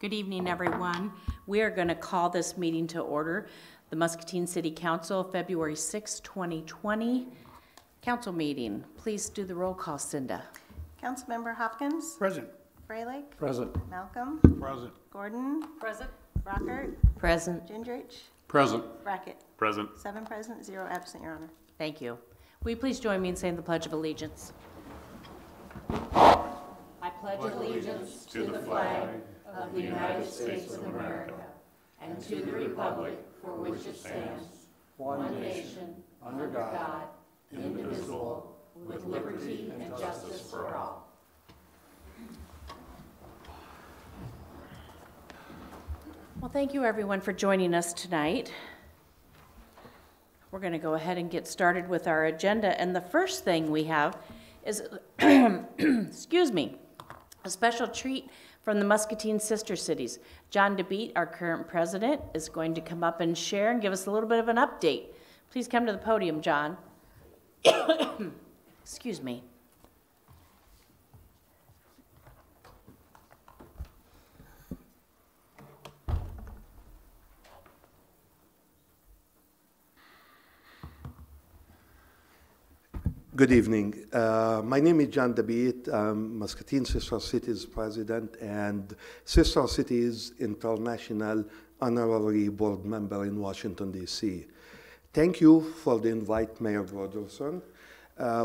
Good evening, everyone. We are going to call this meeting to order. The Muscatine City Council, February 6, 2020. Council meeting. Please do the roll call, Cinda. Councilmember Hopkins? Present. Freilich? Present. Malcolm? Present. Gordon? Present. Rockert? Present. Gendrich? Present. Brackett? Present. 7 present, 0 absent, Your Honor. Thank you. Will you please join me in saying the Pledge of Allegiance? I pledge allegiance to the flag of the United States of America and to the republic for which it stands, one nation, under God, indivisible, with liberty and justice for all. Well, thank you everyone for joining us tonight. We're going to go ahead and get started with our agenda, and the first thing we have is, excuse me, a special treat from the Muscatine Sister Cities. John DeBeat, our current president, is going to come up and share and give us a little bit of an update. Please come to the podium, John. Excuse me. Good evening. My name is John DeBeat. I'm Muscatine Sister Cities President and Sister Cities International Honorary Board Member in Washington, D.C. Thank you for the invite, Mayor Broderson.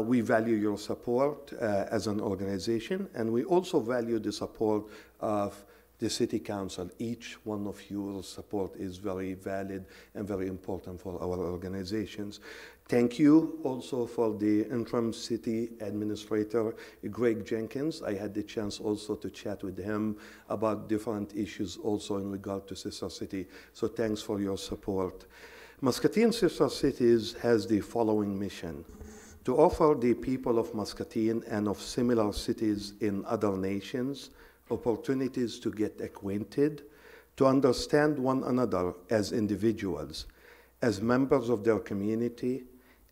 We value your support as an organization, and we also value the support of the City Council. Each one of your support is very valid and very important for our organizations. Thank you also for the interim city administrator, Greg Jenkins. I had the chance also to chat with him about different issues also in regard to Sister City. So thanks for your support. Muscatine Sister Cities has the following mission: to offer the people of Muscatine and of similar cities in other nations opportunities to get acquainted, to understand one another as individuals, as members of their community,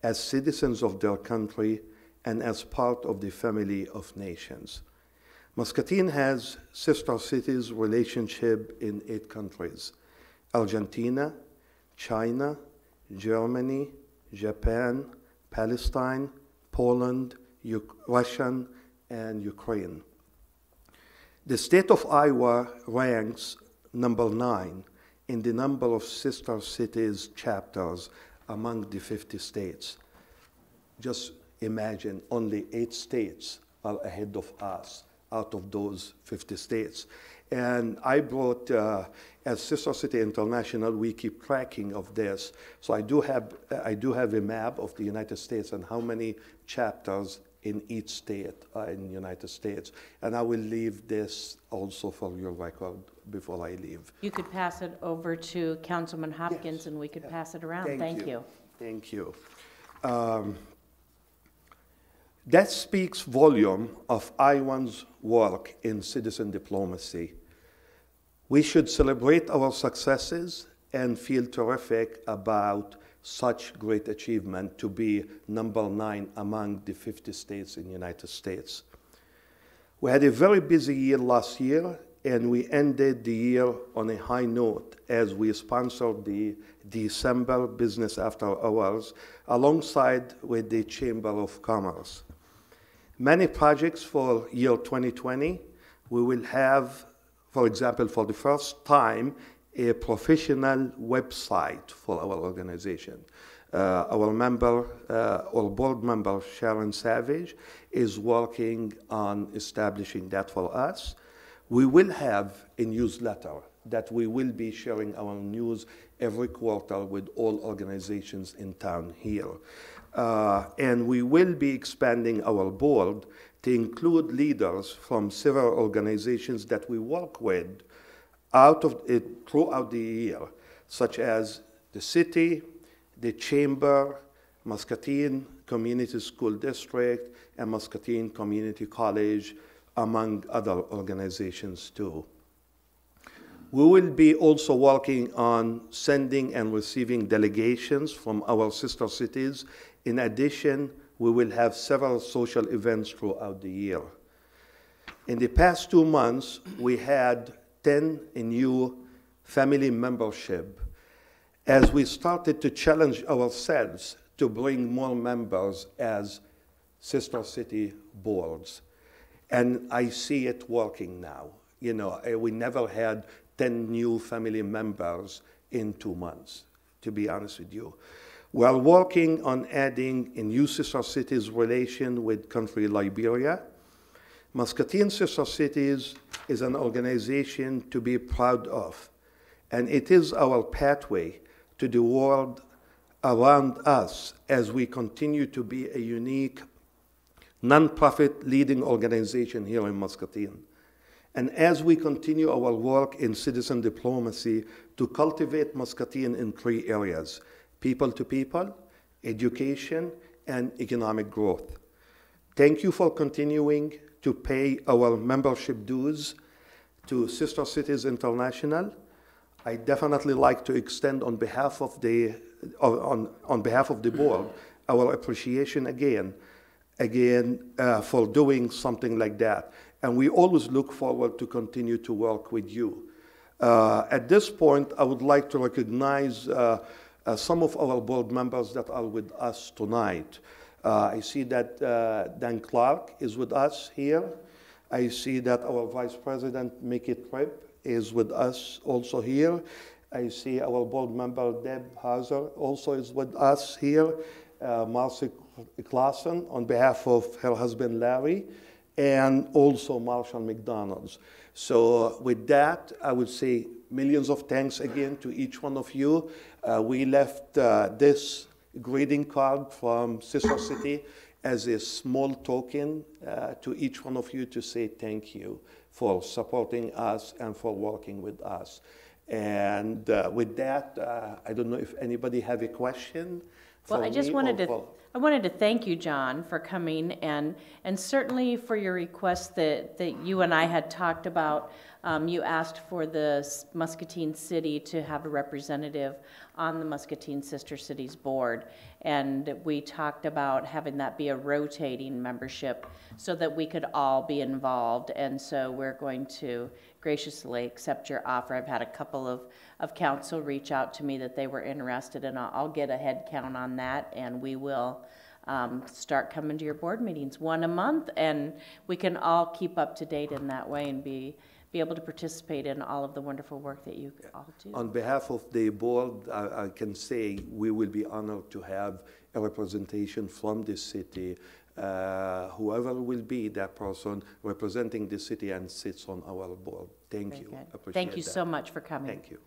as citizens of their country, and as part of the family of nations. Muscatine has sister cities relationship in 8 countries: Argentina, China, Germany, Japan, Palestine, Poland, Russia, and Ukraine. The state of Iowa ranks number 9 in the number of sister cities chapters among the 50 states. Just imagine only 8 states are ahead of us out of those 50 states. And I brought, as Sister City International, we keep tracking of this. So I do have a map of the United States and how many chapters in each state in the United States. And I will leave this also for your record before I leave. You could pass it over to Councilman Hopkins, Yes. And we could pass it around. Thank you. Thank you. That speaks volume of Iowans' work in citizen diplomacy. We should celebrate our successes and feel terrific about such great achievement to be number 9 among the 50 states in the United States. We had a very busy year last year, and we ended the year on a high note as we sponsored the December Business After Hours alongside with the Chamber of Commerce. Many projects for year 2020, we will have, for example, for the first time, a professional website for our organization. Our board member, Sharon Savage, is working on establishing that for us. We will have a newsletter that we will be sharing our news every quarter with all organizations in town here. And we will be expanding our board to include leaders from several organizations that we work with throughout the year, such as the city, the chamber, Muscatine Community School District, and Muscatine Community College, among other organizations too. We will be also working on sending and receiving delegations from our sister cities. In addition, we will have several social events throughout the year. In the past 2 months, we had 10 new family membership as we started to challenge ourselves to bring more members as sister city boards. And I see it working now. You know, we never had 10 new family members in 2 months, to be honest with you. We are working on adding a new sister cities relation with country Liberia. Muscatine Sister Cities is an organization to be proud of, and it is our pathway to the world around us as we continue to be a unique nonprofit leading organization here in Muscatine. And as we continue our work in citizen diplomacy to cultivate Muscatine in 3 areas: people to people, education, and economic growth. Thank you for continuing to pay our membership dues to Sister Cities International. I definitely like to extend on behalf of the board our appreciation again for doing something like that. And we always look forward to continue to work with you. At this point, I would like to recognize some of our board members that are with us tonight. I see that Dan Clark is with us here. I see that our Vice President, Mickey Tripp, is with us also here. I see our board member, Deb Hauser, also is with us here. Marcy Clausen, on behalf of her husband, Larry, and also Marshall McDonald's. So with that, I would say millions of thanks again to each one of you. We left this greeting card from Sister City as a small token to each one of you to say thank you for supporting us and for working with us. And with that, I don't know if anybody have a question. Well, I just wanted to thank you, John, for coming and certainly for your request that you and I had talked about. You asked for the Muscatine City to have a representative on the Muscatine Sister Cities Board, and we talked about having that be a rotating membership so that we could all be involved, and so we're going to graciously accept your offer. I've had a couple of council reach out to me that they were interested, and I'll get a head count on that, and we will start coming to your board meetings, 1 a month, and we can all keep up to date in that way and be able to participate in all of the wonderful work that you all do. On behalf of the board, I can say we will be honored to have a representation from the city, whoever will be that person representing the city and sits on our board. Thank you. Appreciate Thank you that. so much for coming. Thank you.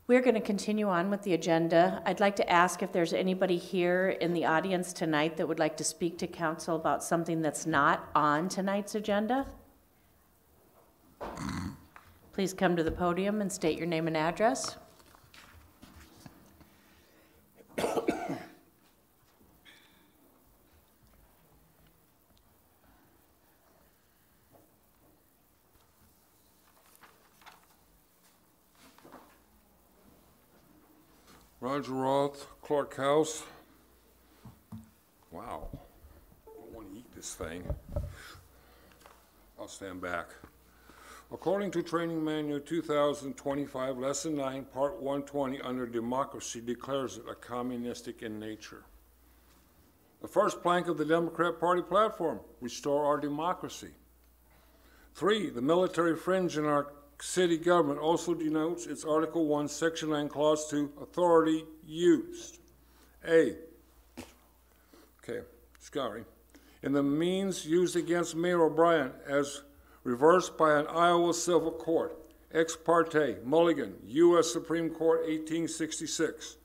We're going to continue on with the agenda. I'd like to ask if there's anybody here in the audience tonight that would like to speak to council about something that's not on tonight's agenda. Please come to the podium and state your name and address. Roger Roth, Clark House. Wow, I don't want to eat this thing. I'll stand back. According to Training Manual 2025, Lesson 9, Part 120, under Democracy, declares it a communistic in nature. The first plank of the Democrat Party platform, restore our democracy. 3, the military fringe in our city government also denotes its Article 1, Section 9, Clause 2, authority used. A, sorry, in the means used against Mayor O'Brien as reversed by an Iowa civil court, ex parte, Mulligan, U.S. Supreme Court, 1866.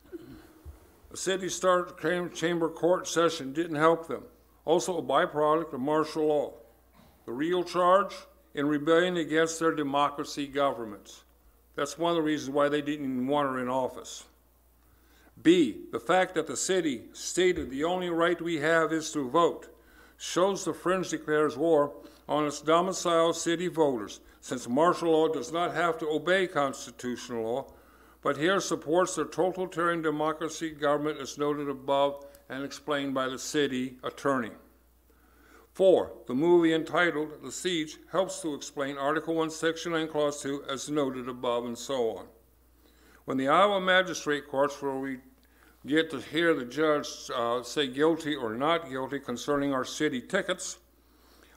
The city Star Chamber Court session didn't help them. Also a byproduct of martial law. The real charge? In rebellion against their democracy governments. That's one of the reasons why they didn't even want her in office. B, the fact that the city stated the only right we have is to vote shows the fringe declares war on its domicile city voters, since martial law does not have to obey constitutional law, but here supports their totalitarian democracy government as noted above and explained by the city attorney. 4. The movie entitled The Siege helps to explain Article 1, Section 9, Clause 2, as noted above, and so on. When the Iowa magistrate courts, where we get to hear the judge say guilty or not guilty concerning our city tickets,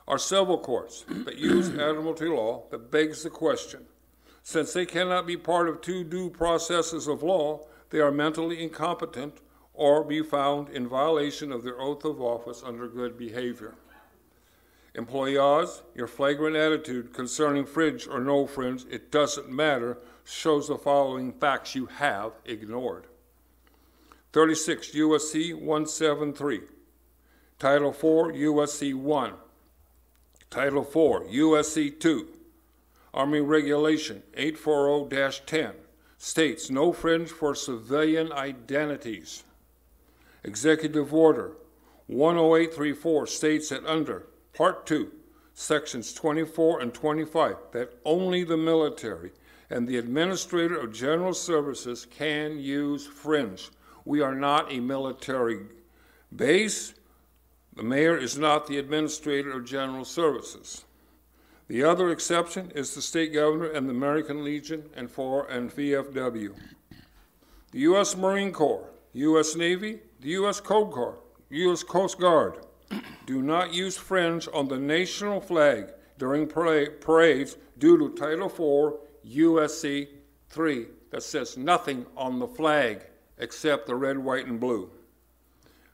are civil courts that use admiralty law that begs the question. Since they cannot be part of two due processes of law, they are mentally incompetent or be found in violation of their oath of office under good behavior. Employees, your flagrant attitude concerning fringe or no fringe, it doesn't matter, shows the following facts you have ignored. 36 U.S.C. 173, Title 4 U.S.C. 1, Title 4 U.S.C. 2, Army Regulation 840-10 states no fringe for civilian identities. Executive Order 10834 states that under Part 2, Sections 24 and 25, that only the military and the Administrator of General Services can use fringe. We are not a military base. The mayor is not the Administrator of General Services. The other exception is the state governor and the American Legion and VFW. The U.S. Marine Corps, U.S. Navy, the U.S. Coast Guard do not use fringe on the national flag during parades due to Title 4 U.S.C. 3 that says nothing on the flag except the red, white, and blue.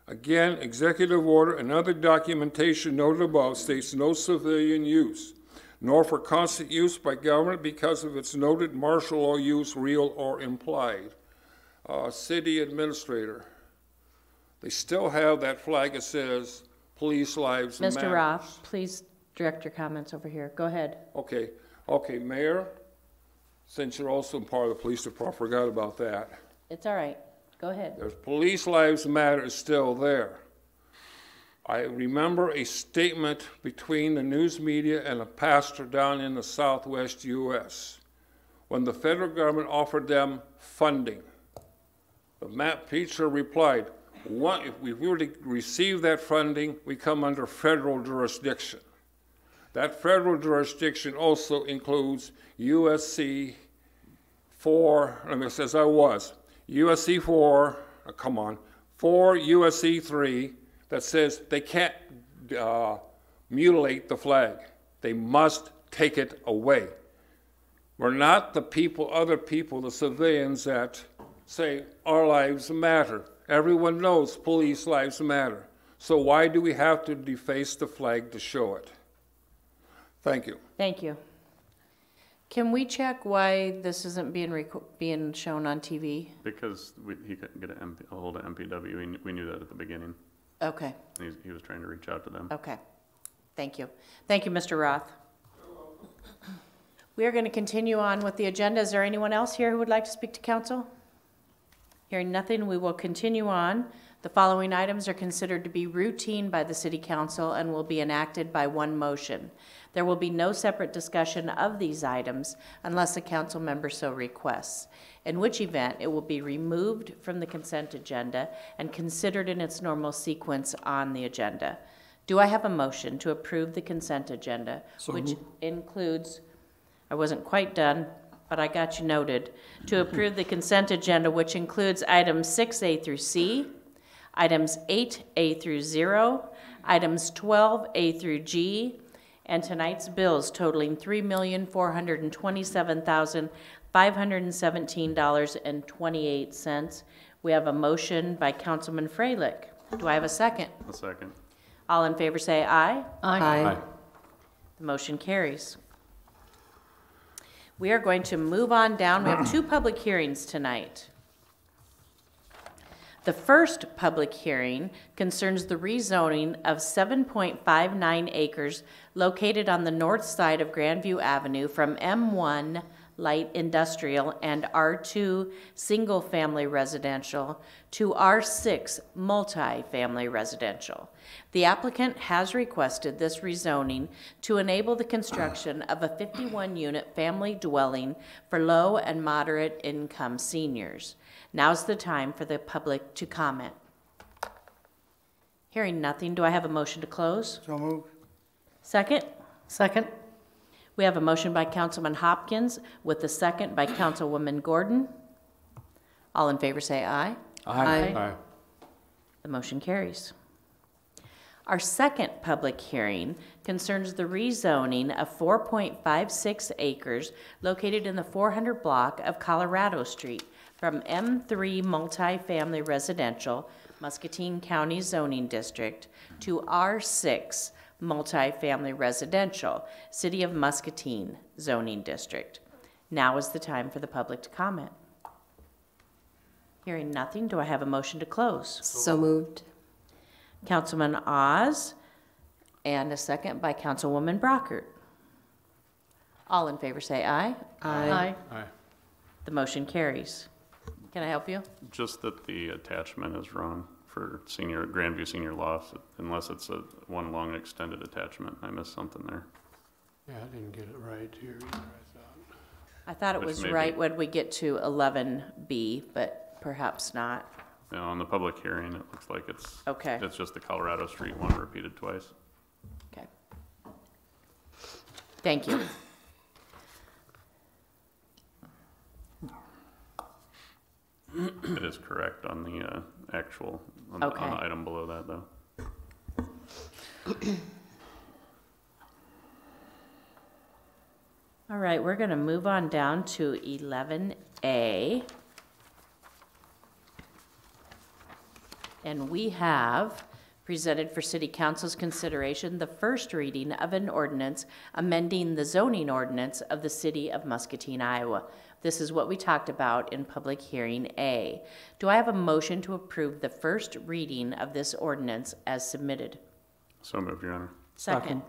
Again, executive order and other documentation noted above states no civilian use, nor for constant use by government because of its noted martial law use, real or implied. City administrator, they still have that flag that says police lives matter. Mr. Roth, please direct your comments over here. Go ahead. Okay, Mayor, since you're also part of the police department, I forgot about that. It's all right. Go ahead. There's police lives matter is still there. I remember a statement between the news media and a pastor down in the southwest U.S. when the federal government offered them funding. The Matt preacher replied, if we were to receive that funding, we come under federal jurisdiction. That federal jurisdiction also includes USC 4, USC 4, 4 USC 3, that says they can't mutilate the flag. They must take it away. We're not the people, other people, the civilians that say our lives matter. Everyone knows police lives matter. So why do we have to deface the flag to show it? Thank you. Thank you. Can we check why this isn't being shown on TV? Because he couldn't get a hold of MPW. We knew that at the beginning. Okay. He was trying to reach out to them. Okay. Thank you. Thank you, Mr. Roth. We are going to continue on with the agenda. Is there anyone else here who would like to speak to council? Hearing nothing, we will continue on. The following items are considered to be routine by the City Council and will be enacted by one motion. There will be no separate discussion of these items unless a council member so requests, in which event it will be removed from the consent agenda and considered in its normal sequence on the agenda. Do I have a motion to approve the consent agenda, which includes, I wasn't quite done, but I got you noted, to approve the consent agenda, which includes items 6A through C, items 8A through 0, items 12A through G, and tonight's bills totaling $3,427,517.28. We have a motion by Councilman Freilich. Do I have a second? A second. All in favor say aye. Aye. The motion carries. We are going to move on down. We have two public hearings tonight. The first public hearing concerns the rezoning of 7.59 acres located on the north side of Grandview Avenue from M1 Light Industrial and R2 Single Family Residential to R6 Multi-Family Residential. The applicant has requested this rezoning to enable the construction of a 51-unit family dwelling for low and moderate income seniors. Now's the time for the public to comment. Hearing nothing, do I have a motion to close? So moved. Second? Second. We have a motion by Councilman Hopkins with a second by Councilwoman Gordon. All in favor say aye. Aye. The motion carries. Our second public hearing concerns the rezoning of 4.56 acres located in the 400 block of Colorado Street from M3 multifamily residential, Muscatine County zoning district, to R6 multifamily residential, City of Muscatine zoning district. Now is the time for the public to comment. Hearing nothing, do I have a motion to close? So moved. Councilman Oz, and a second by Councilwoman Brockert. All in favor say aye. Aye. The motion carries. Can I help you? Just that the attachment is wrong for Grandview Senior Loft, unless it's a one long extended attachment. I missed something there. Yeah, I didn't get it right here either, I thought. I thought it Which was may right be- when we get to 11B, but perhaps not. Now, on the public hearing, it looks like it's Okay. it's just the Colorado Street one repeated twice. Okay. Thank you. It is correct on the actual on Okay. the item below that, though. All right, we're going to move on down to 11A. And we have presented for City Council's consideration the first reading of an ordinance amending the zoning ordinance of the City of Muscatine, Iowa. This is what we talked about in public hearing A. Do I have a motion to approve the first reading of this ordinance as submitted? So moved, Your Honor. Second.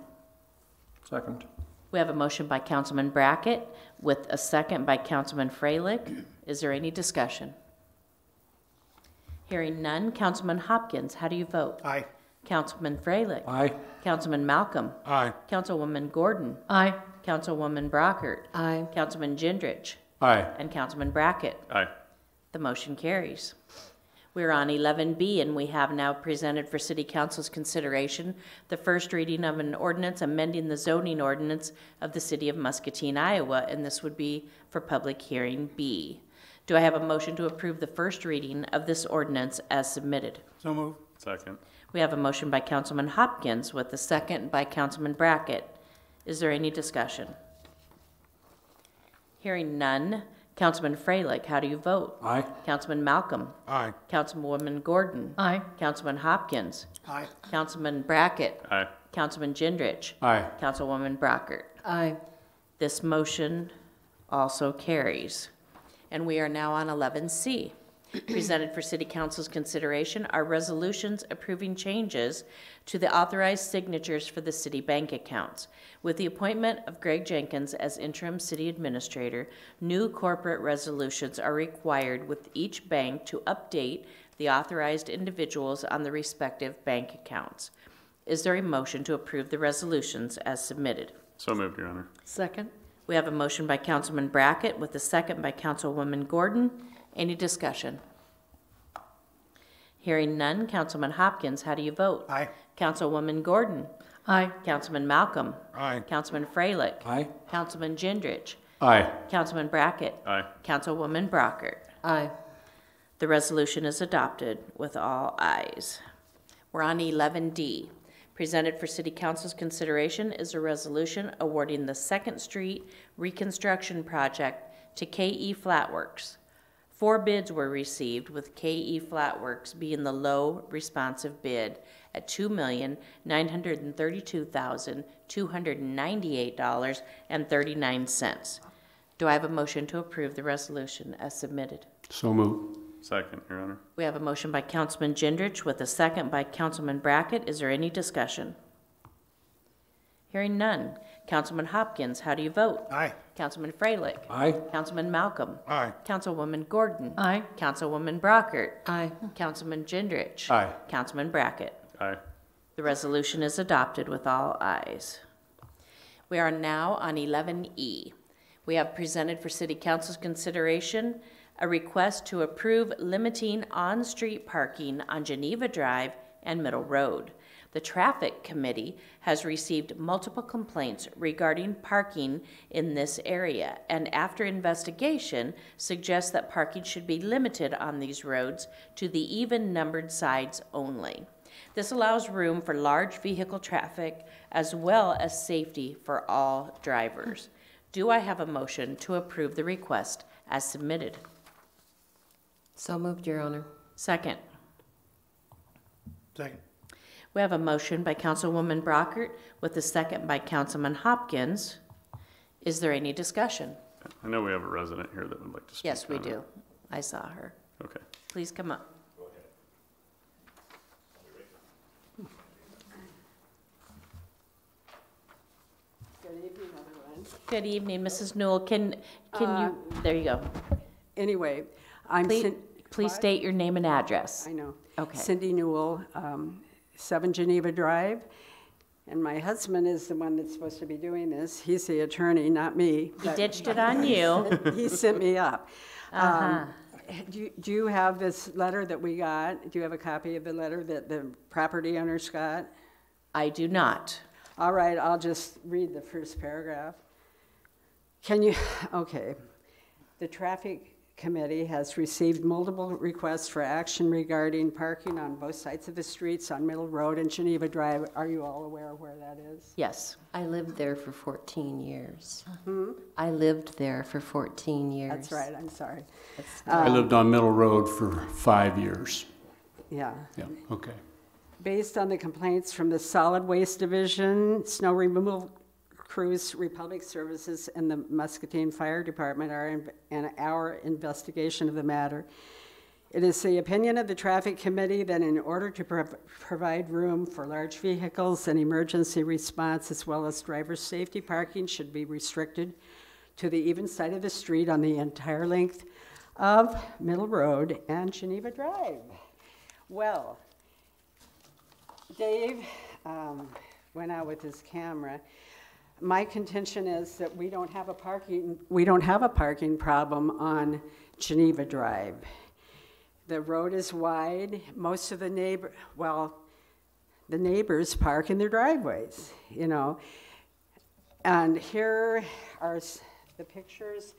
Second. We have a motion by Councilman Brackett with a second by Councilman Freilich. Is there any discussion? Hearing none. Councilman Hopkins, how do you vote? Aye. Councilman Freilich. Aye. Councilman Malcolm. Aye. Councilwoman Gordon. Aye. Councilwoman Brockert. Aye. Councilman Gendrich. Aye. And Councilman Brackett. Aye. The motion carries. We're on 11B, and we have now presented for City Council's consideration the first reading of an ordinance amending the zoning ordinance of the City of Muscatine, Iowa, and this would be for public hearing B. Do I have a motion to approve the first reading of this ordinance as submitted? So moved. Second. We have a motion by Councilman Hopkins with a second by Councilman Brackett. Is there any discussion? Hearing none. Councilman Freilich, how do you vote? Aye. Councilman Malcolm. Aye. Councilwoman Gordon. Aye. Councilman Hopkins. Aye. Councilman Brackett. Aye. Councilman Gendrich. Aye. Councilwoman Brockert. Aye. This motion also carries. And we are now on 11C. Presented for City Council's consideration are resolutions approving changes to the authorized signatures for the city bank accounts. With the appointment of Greg Jenkins as interim city administrator, new corporate resolutions are required with each bank to update the authorized individuals on the respective bank accounts. Is there a motion to approve the resolutions as submitted? So moved, Your Honor. Second. We have a motion by Councilman Brackett with a second by Councilwoman Gordon. Any discussion? Hearing none. Councilman Hopkins, how do you vote? Aye. Councilwoman Gordon. Aye. Councilman Malcolm. Aye. Councilman Freilich. Aye. Councilman Gendrich. Aye. Councilman Brackett. Aye. Councilwoman Brockert. Aye. The resolution is adopted with all ayes. We're on 11D. Presented for City Council's consideration is a resolution awarding the 2nd Street reconstruction project to KE Flatworks. 4 bids were received, with KE Flatworks being the low responsive bid at $2,932,298.39. Do I have a motion to approve the resolution as submitted? So moved. Second, Your Honor. We have a motion by Councilman Gendrich with a second by Councilman Brackett. Is there any discussion? Hearing none. Councilman Hopkins, how do you vote? Aye. Councilman Freilich. Aye. Councilman Malcolm. Aye. Councilwoman Gordon. Aye. Councilwoman Brockert. Aye. Councilman Gendrich. Aye. Councilman Brackett. Aye. The resolution is adopted with all ayes. We are now on 11E. We have presented for City Council's consideration a request to approve limiting on-street parking on Geneva Drive and Middle Road. The Traffic Committee has received multiple complaints regarding parking in this area, and after investigation, suggests that parking should be limited on these roads to the even-numbered sides only. This allows room for large vehicle traffic as well as safety for all drivers. Do I have a motion to approve the request as submitted? So moved, Your Honor. Second. Second. We have a motion by Councilwoman Brockert with a second by Councilman Hopkins. Is there any discussion? I know we have a resident here that would like to speak. Yes, we on it. do. I saw her. Okay. Please come up. Good evening, everyone. Good evening, Mrs. Newell. Can you, there you go. Anyway, I'm Please, please state your name and address. I know. Okay. Cindy Newell, 7 Geneva Drive, and my husband is the one that's supposed to be doing this. He's the attorney, not me. He but ditched it on you. He sent me up. Uh-huh. Do you have this letter that we got? Do you have a copy of the letter that the property owners got? I do not. All right, I'll just read the first paragraph. Can you, okay. The Traffic Committee has received multiple requests for action regarding parking on both sides of the streets on Middle Road and Geneva Drive. Are you all aware of where that is? Yes. I lived there for 14 years. I lived there for 14 years. That's right, I'm sorry. I lived on Middle Road for 5 years. Yeah. Yeah, okay. Based on the complaints from the Solid Waste Division, Snow Removal Crews, Republic Services, and the Muscatine Fire Department and our investigation of the matter, it is the opinion of the Traffic Committee that in order to provide room for large vehicles and emergency response as well as driver safety, parking should be restricted to the even side of the street on the entire length of Middle Road and Geneva Drive. Well, Dave went out with his camera. My contention is that we don't have a parking problem on Geneva Drive. The road is wide. Most of the neighbors park in their driveways, you know. And here are the pictures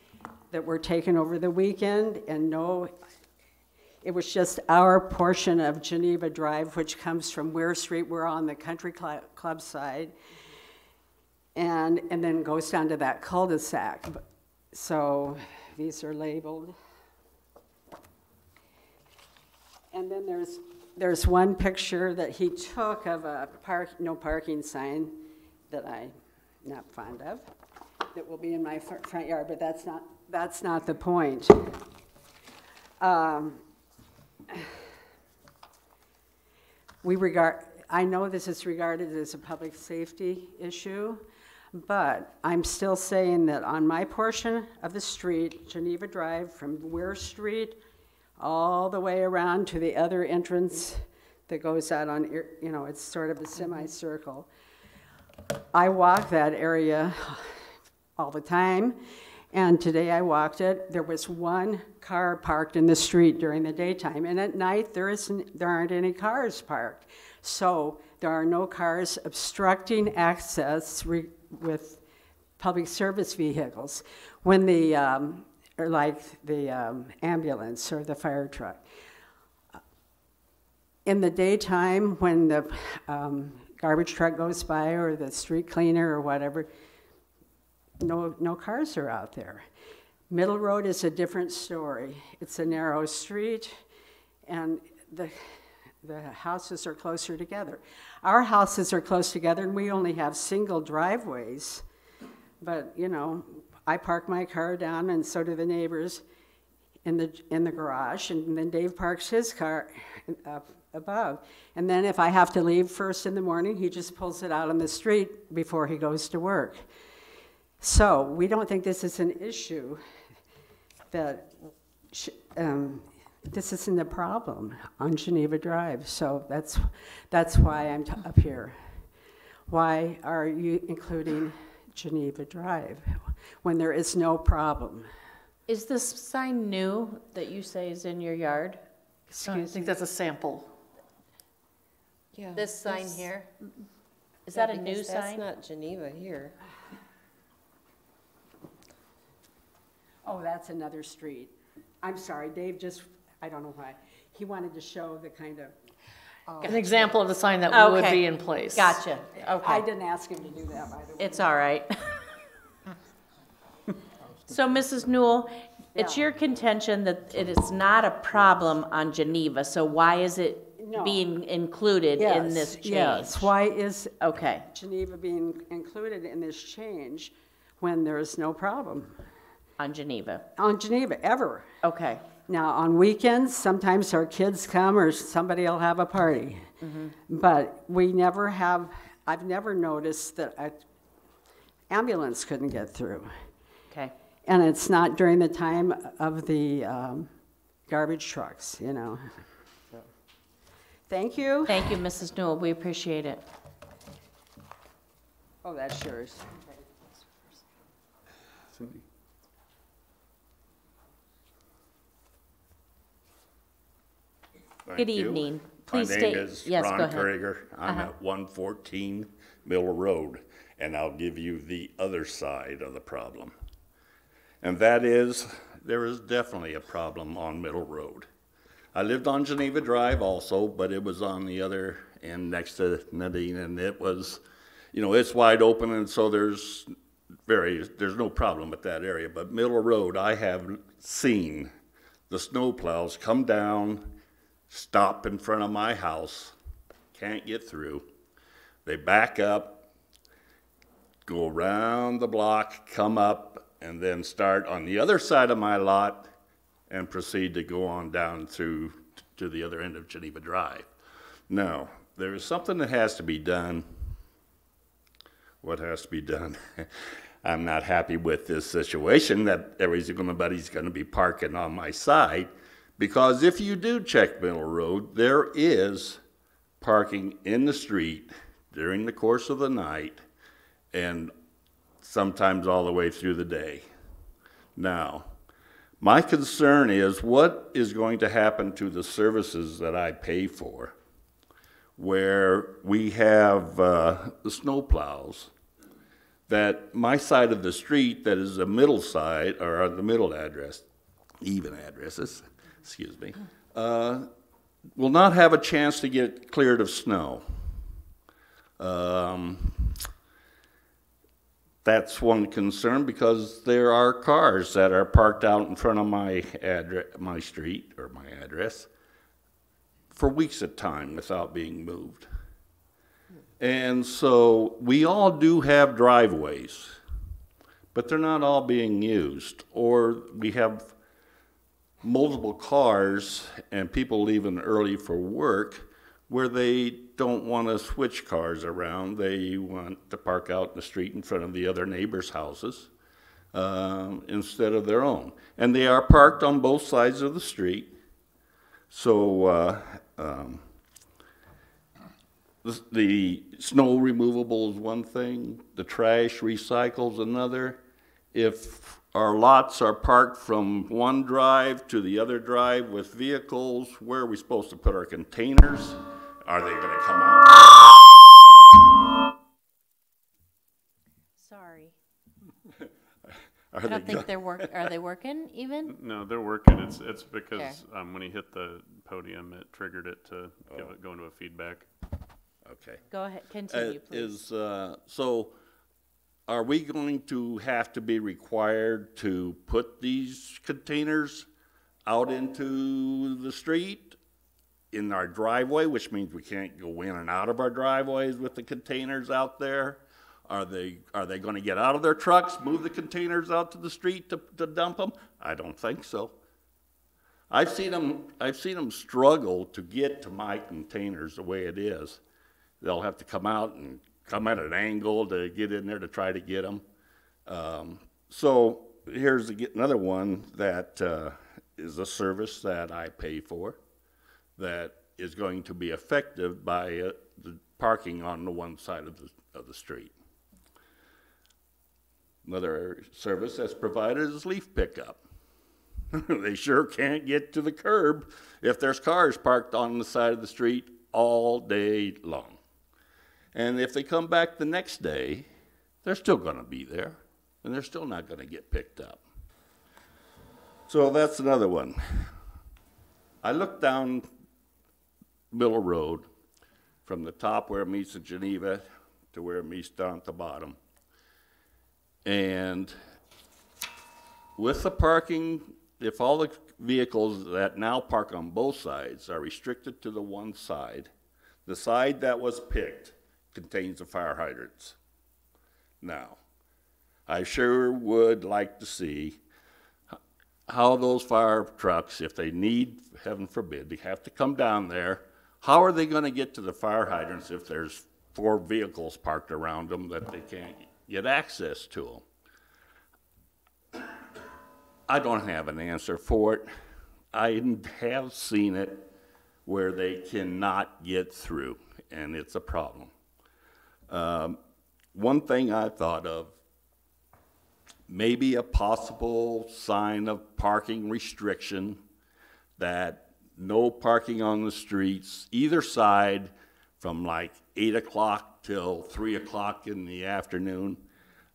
that were taken over the weekend, and it was just our portion of Geneva Drive, which comes from Weir Street. We're on the country club side, and then goes down to that cul-de-sac. So these are labeled. And then there's one picture that he took of a no parking sign that I'm not fond of, that will be in my front yard, but that's not the point. I know this is regarded as a public safety issue, but I'm still saying that on my portion of the street, Geneva Drive, from Weir Street all the way around to the other entrance that goes out on, you know, it's sort of a semicircle. I walk that area all the time, and today I walked it. There was one car parked in the street during the daytime, and at night there aren't any cars parked. So there are no cars obstructing access with public service vehicles. When the ambulance or the fire truck. In the daytime, when the garbage truck goes by or the street cleaner or whatever, no cars are out there. Middle Road is a different story. It's a narrow street, and the houses are closer together. Our houses are close together, and we only have single driveways. But, you know, I park my car down, and so do the neighbors in the garage, and then Dave parks his car up above. And then if I have to leave first in the morning, he just pulls it out on the street before he goes to work. So we don't think this is an issue that this isn't a problem on Geneva Drive. So that's why I'm up here. Why are you including Geneva Drive when there is no problem? Is this sign new that you say is in your yard? I think that's a sample. Yeah. This sign this- here? Is yeah, that a new because that's sign? not Geneva here. Oh, that's another street. I'm sorry, Dave just, I don't know why. He wanted to show the kind of, An example of the sign that would Okay. be in place. Gotcha, I okay. didn't ask him to do that, by the way. It's all right. So, Mrs. Newell, it's Yeah. your contention that it is not a problem on Geneva, so why is it No. being included in this change? Yes, why is Okay, Geneva being included in this change when there's no problem on Geneva, on Geneva, ever? okay. Now, on weekends, sometimes our kids come or somebody will have a party. But we never have, I've never noticed that an ambulance couldn't get through. Okay, And it's not during the time of the garbage trucks, you know. So, thank you. thank you, Mrs. Newell, we appreciate it. Oh, that's yours. Cindy? Good Thank you. evening. My Please name state, is yes, go Ron ahead. Krieger. I'm at 114 Mill Road, and I'll give you the other side of the problem. And that is, there is definitely a problem on Middle Road. I lived on Geneva Drive also, but it was on the other end next to Nadine, and it was, you know, it's wide open, and so there's no problem with that area. But Middle Road, I have seen the snowplows come down, stop in front of my house, can't get through. They back up, go around the block, come up, and then start on the other side of my lot and proceed to go on down through to the other end of Geneva Drive. Now, there is something that has to be done. What has to be done? I'm not happy with this situation that everybody's going to be parking on my side, because if you do check Middle Road, there is parking in the street during the course of the night and sometimes all the way through the day. Now, my concern is what is going to happen to the services that I pay for, where we have the snow plows, that my side of the street, that is the middle side, or the middle address, even addresses, excuse me, will not have a chance to get cleared of snow. That's one concern, because there are cars that are parked out in front of my street, or my address, for weeks at a time without being moved. And so we all do have driveways, but they're not all being used. Or we have multiple cars and people leaving early for work where they don't want to switch cars around. They want to park out in the street in front of the other neighbors' houses instead of their own. And they are parked on both sides of the street. So the snow removable is one thing, the trash recycle's another. If our lots are parked from one drive to the other drive with vehicles, where are we supposed to put our containers? Are they gonna come out? Sorry. Are I don't they think are they working even? No, they're working. It's because when he hit the podium, it triggered it to go into a feedback. Okay. Go ahead, continue, please. So are we going to have to be required to put these containers out into the street in our driveway, which means we can't go in and out of our driveways with the containers out there? Are they going to get out of their trucks, move the containers out to the street to dump them? I don't think so. I've seen them struggle to get to my containers the way it is. They'll have to come out and come at an angle to get in there to try to get them. So here's another one that is a service that I pay for that is going to be effective by the parking on the one side of the street. Another service that's provided is leaf pickup. They sure can't get to the curb if there's cars parked on the side of the street all day long. And if they come back the next day, they're still gonna be there, and they're still not gonna get picked up. So that's another one. I looked down Middle Road from the top where it meets at Geneva to where it meets down at the bottom. And with the parking, if all the vehicles that now park on both sides are restricted to the one side, the side that was picked contains the fire hydrants. Now, I sure would like to see how those fire trucks, if they need, heaven forbid, they have to come down there, how are they gonna get to the fire hydrants if there's 4 vehicles parked around them that they can't get access to them? I don't have an answer for it. I have seen it where they cannot get through, and it's a problem. One thing I thought of, maybe a possible sign of parking restriction, that no parking on the streets, either side, from like 8 o'clock till 3 o'clock in the afternoon.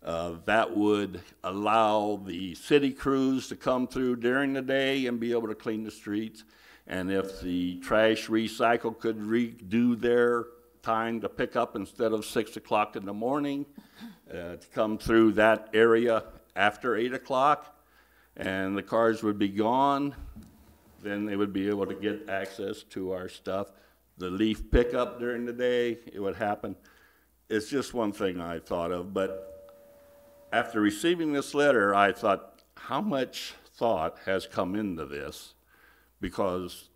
That would allow the city crews to come through during the day and be able to clean the streets. And if the trash recycle could redo their time to pick up instead of 6 o'clock in the morning, to come through that area after 8 o'clock, and the cars would be gone, then they would be able to get access to our stuff. The leaf pickup during the day, it would happen. It's just one thing I thought of, but after receiving this letter, I thought, how much thought has come into this? Because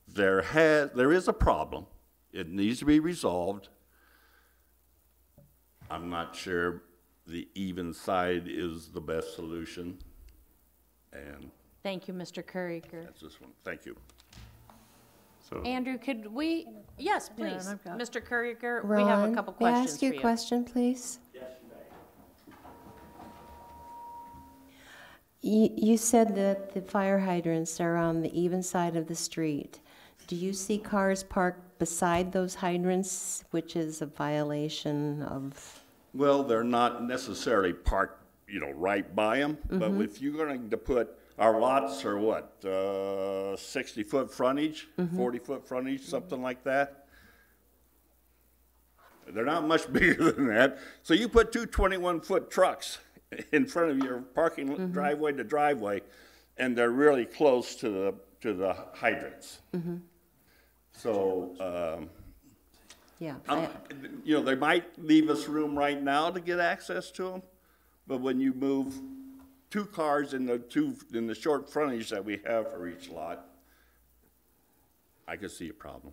there is a problem. It needs to be resolved. I'm not sure the even side is the best solution. And Thank you, Mr. Currier. that's this one. Thank you. So, Andrew, could we, yes, please. I've got- Mr. Currier, we have a couple May I questions ask for you you. a question, please? You said that the fire hydrants are on the even side of the street. Do you see cars parked beside those hydrants, which is a violation of? Well, they're not necessarily parked, right by them, but if you're going to put, our lots are what, 60-foot frontage, 40-foot frontage, something like that? They're not much bigger than that. So you put 2 21-foot trucks in front of your parking driveway to driveway, and they're really close to the hydrants. So, Yeah. they might leave us room right now to get access to them, but when you move 2 cars in the short frontage that we have for each lot, I could see a problem.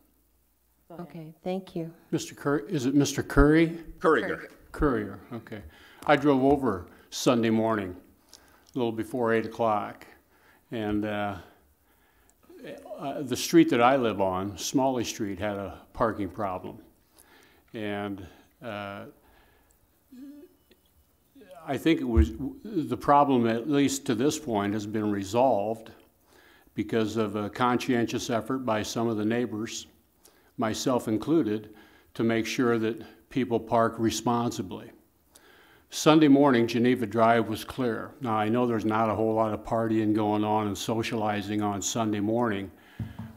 Okay, thank you. Mr. Curry, is it Mr. Curry? Courier. Courier, okay. I drove over Sunday morning, a little before 8 o'clock, and the street that I live on, Smalley Street, had a parking problem. And I think the problem, at least to this point, has been resolved because of a conscientious effort by some of the neighbors, myself included, to make sure that people park responsibly. Sunday morning, Geneva Drive was clear. Now, I know there's not a whole lot of partying going on and socializing on Sunday morning,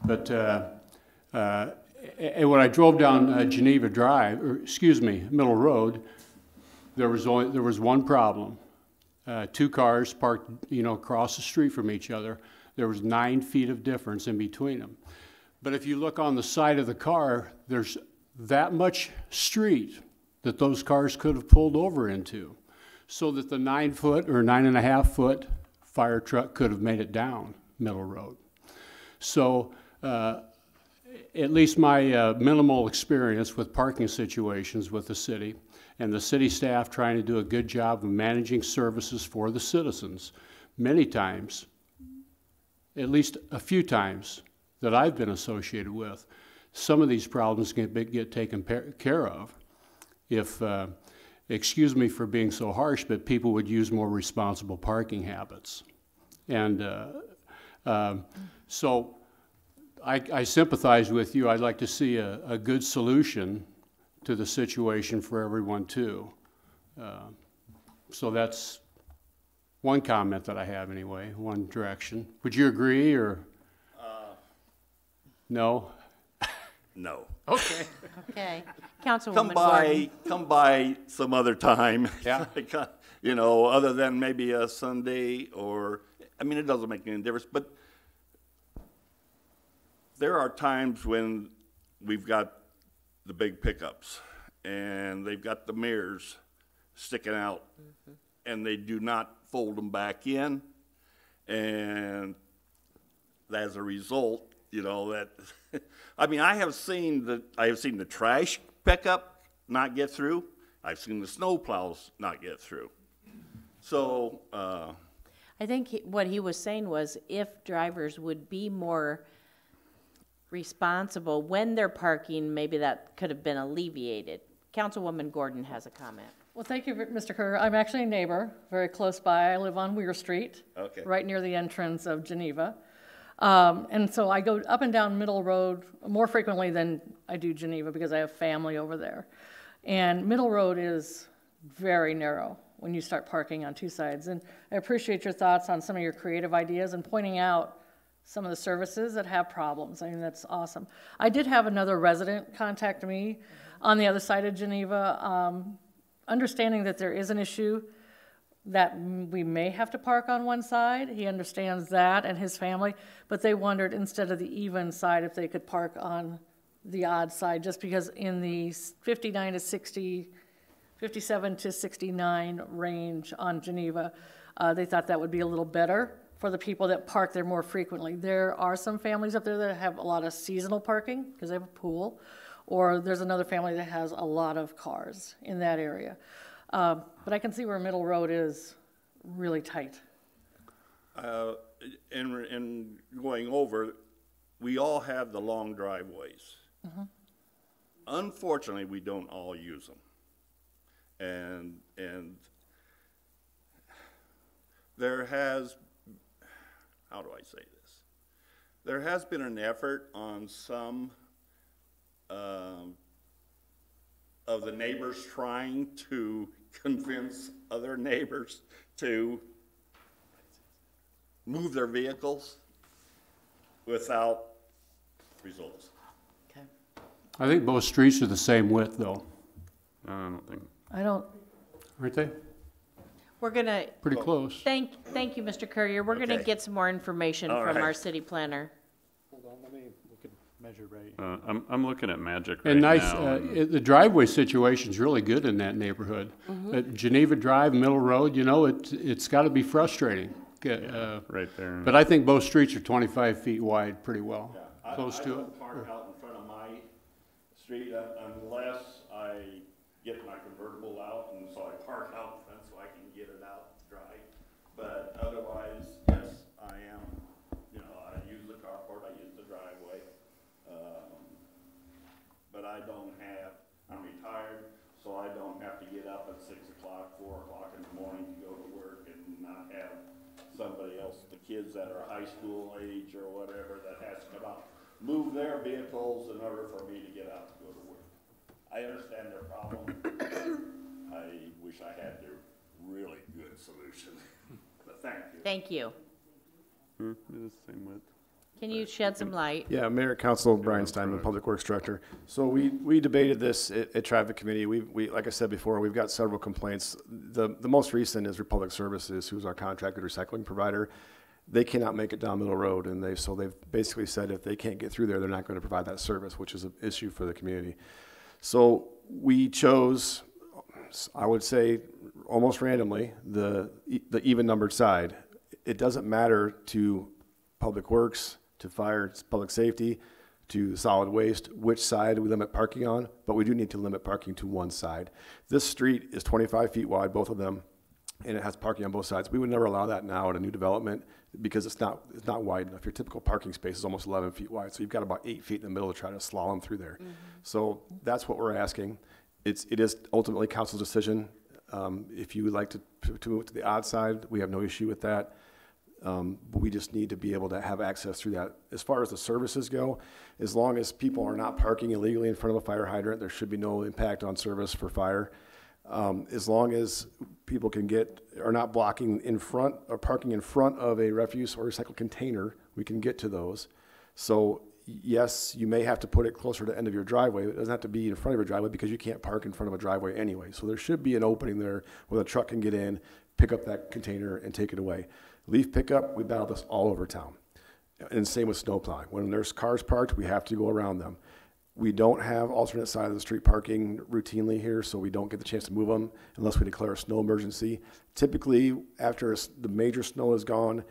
but when I drove down Geneva Drive, Middle Road, there was one problem. 2 cars parked, across the street from each other. There was 9 feet of difference in between them. But if you look on the side of the car, there's that much street that those cars could have pulled over into, so that the 9-foot or 9.5-foot fire truck could have made it down Middle Road. So at least my minimal experience with parking situations with the city and the city staff trying to do a good job of managing services for the citizens, many times, at least a few times that I've been associated with, some of these problems can get taken care of if, excuse me for being so harsh, but people would use more responsible parking habits. And so I sympathize with you. I'd like to see a good solution to the situation for everyone too. So that's one comment that I have anyway, one direction. Would you agree or? No? No. Okay. Okay. Councilwoman Gordon. Come by some other time. Yeah. You know, other than maybe a Sunday or, I mean, it doesn't make any difference, but there are times when we've got the big pickups and they've got the mirrors sticking out and they do not fold them back in. And as a result, you know, that, I mean, I have seen the trash pickup not get through. I've seen the snow plows not get through. So, I think what he was saying was if drivers would be more responsible when they're parking, maybe that could have been alleviated. Councilwoman Gordon has a comment. Well, thank you, Mr. Kerr. I'm actually a neighbor, very close by. I live on Weir Street, Okay. right near the entrance of Geneva. And so I go up and down Middle Road more frequently than I do Geneva because I have family over there. And Middle Road is very narrow when you start parking on two sides. And I appreciate your thoughts on some of your creative ideas and pointing out some of the services that have problems. I mean, that's awesome. I did have another resident contact me on the other side of Geneva, understanding that there is an issue that we may have to park on one side. He understands that and his family, but they wondered instead of the even side if they could park on the odd side, just because in the 59 to 60, 57 to 69 range on Geneva, they thought that would be a little better for the people that park there more frequently. There are some families up there that have a lot of seasonal parking because they have a pool, or there's another family that has a lot of cars in that area. But I can see where Middle Road is really tight. in going over, we all have the long driveways. Unfortunately, we don't all use them. And there has, how do I say this? There has been an effort on some of the neighbors trying to convince other neighbors to move their vehicles without results. Okay. I think both streets are the same width though, I don't think. I don't, aren't they? We're gonna, Pretty close. thank you, Mr. Courier. We're gonna Okay. get some more information All from right. our city planner. Hold on, let me look at measure right. I'm looking at Magic right And nice, now. the driveway situation's really good in that neighborhood. Geneva Drive, Middle Road, you know, it's gotta be frustrating. Right there. But I think both streets are 25 feet wide pretty well, close I to it. don't park out in front of my street unless I get my convertible out, and so I park out front so I can get it out dry. But otherwise, yes, I am, you know, I use the carport, I use the driveway. But I don't have, I'm retired, so I don't have to get up at 6 o'clock, 4 o'clock in the morning to go to work and not have somebody else, the kids that are high school age or whatever, that has to come out, move their vehicles in order for me to get out to go to work. I understand their problem. I wish I had the really good solution, but thank you. Thank you. It is the same width. Can you shed some light? Yeah, Mayor, Council, Brian Steinman, Public Works Director. So we debated this at Traffic Committee. We like I said before, we've got several complaints. The most recent is Republic Services, who's our contracted recycling provider. They cannot make it down Middle Road, and they've basically said if they can't get through there, they're not going to provide that service, which is an issue for the community. So we chose, I would say, almost randomly, the even numbered side. It doesn't matter to Public Works, to fire, public safety, to solid waste, which side we limit parking on, but we do need to limit parking to one side. This street is 25 feet wide, both of them, and it has parking on both sides. We would never allow that now in a new development because it's not wide enough. Your typical parking space is almost 11 feet wide, so you've got about 8 feet in the middle to try to slalom through there. So that's what we're asking. It is ultimately council's decision. If you would like to move to the odd side, we have no issue with that. But we just need to be able to have access through that. As far as the services go, as long as people are not parking illegally in front of a fire hydrant, there should be no impact on service for fire. As long as people are not blocking in front or parking in front of a refuse or recycle container, we can get to those. So yes, you may have to put it closer to the end of your driveway. It doesn't have to be in front of your driveway because you can't park in front of a driveway anyway. So there should be an opening there where the truck can get in, pick up that container and take it away. Leaf pickup, we battle this all over town. And same with snow plowing. When there's cars parked, we have to go around them. We don't have alternate side of the street parking routinely here, so we don't get the chance to move them unless we declare a snow emergency. Typically, after the major snow is gone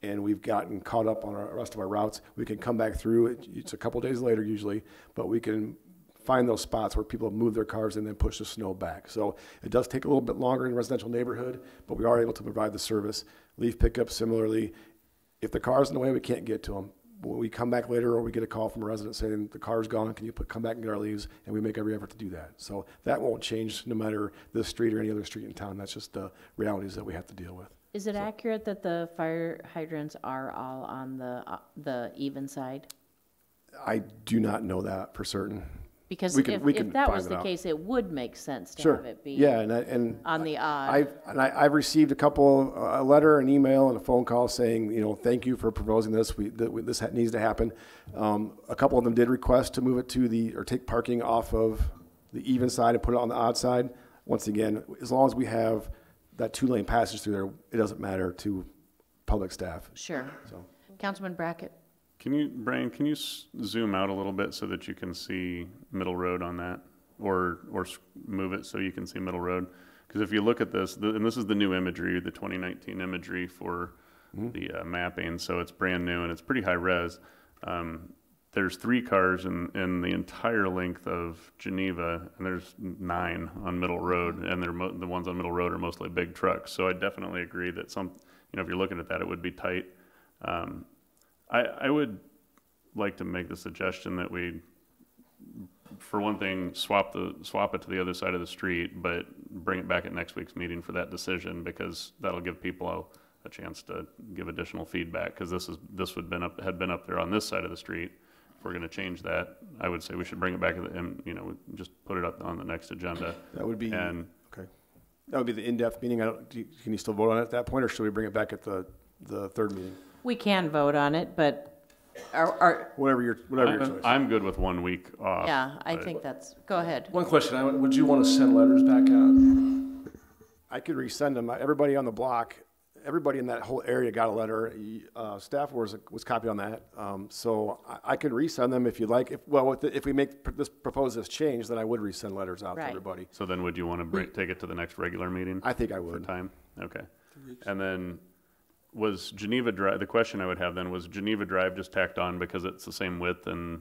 and we've gotten caught up on the rest of our routes, we can come back through. It's a couple days later usually, but we can find those spots where people have moved their cars and then push the snow back. So it does take a little bit longer in a residential neighborhood, but we are able to provide the service. Leaf pickup, similarly, if the car's in the way, we can't get to them. When we come back later or we get a call from a resident saying the car's gone, can you come back and get our leaves? And we make every effort to do that. So that won't change no matter this street or any other street in town. That's just the realities that we have to deal with. Is it accurate that the fire hydrants are all on the even side? I do not know that for certain. Because we can if that was find it the out. case, it would make sense to Sure. have it be Yeah, and on the odd. I've received a letter, an email, and a phone call saying, thank you for proposing this. This needs to happen. A couple of them did request to move it or take parking off of the even side and put it on the odd side. Once again, as long as we have that 2-lane passage through there, it doesn't matter to public staff. Sure. So. Councilman Brackett? Brian, can you zoom out a little bit so that you can see Middle Road on that? Or move it so you can see Middle Road? Because if you look at this, and this is the new imagery, the 2019 imagery for the mapping, so it's brand new and it's pretty high res. There's 3 cars in the entire length of Geneva, and there's 9 on Middle Road, and the ones on Middle Road are mostly big trucks. So I definitely agree that if you're looking at that, it would be tight. I would like to make the suggestion that we, for one thing, swap it to the other side of the street, but bring it back at next week's meeting for that decision, because that'll give people a chance to give additional feedback. Because this had been up there on this side of the street. If we're going to change that, I would say we should bring it back and just put it up on the next agenda. That would be okay. That would be the in-depth meeting. Can you still vote on it at that point, or should we bring it back at the third meeting? We can vote on it, but whatever your choice. I'm good with 1 week off. Yeah, I think go ahead. One question, would you want to send letters back out? I could resend them. Everybody on the block, everybody in that whole area got a letter. Staff was copied on that. So I could resend them if you'd like. If we propose this change, then I would resend letters out to everybody. So then would you want to take it to the next regular meeting? I think I would. For time? Okay. And then was Geneva Drive, the question I would have then, was Geneva Drive just tacked on because it's the same width or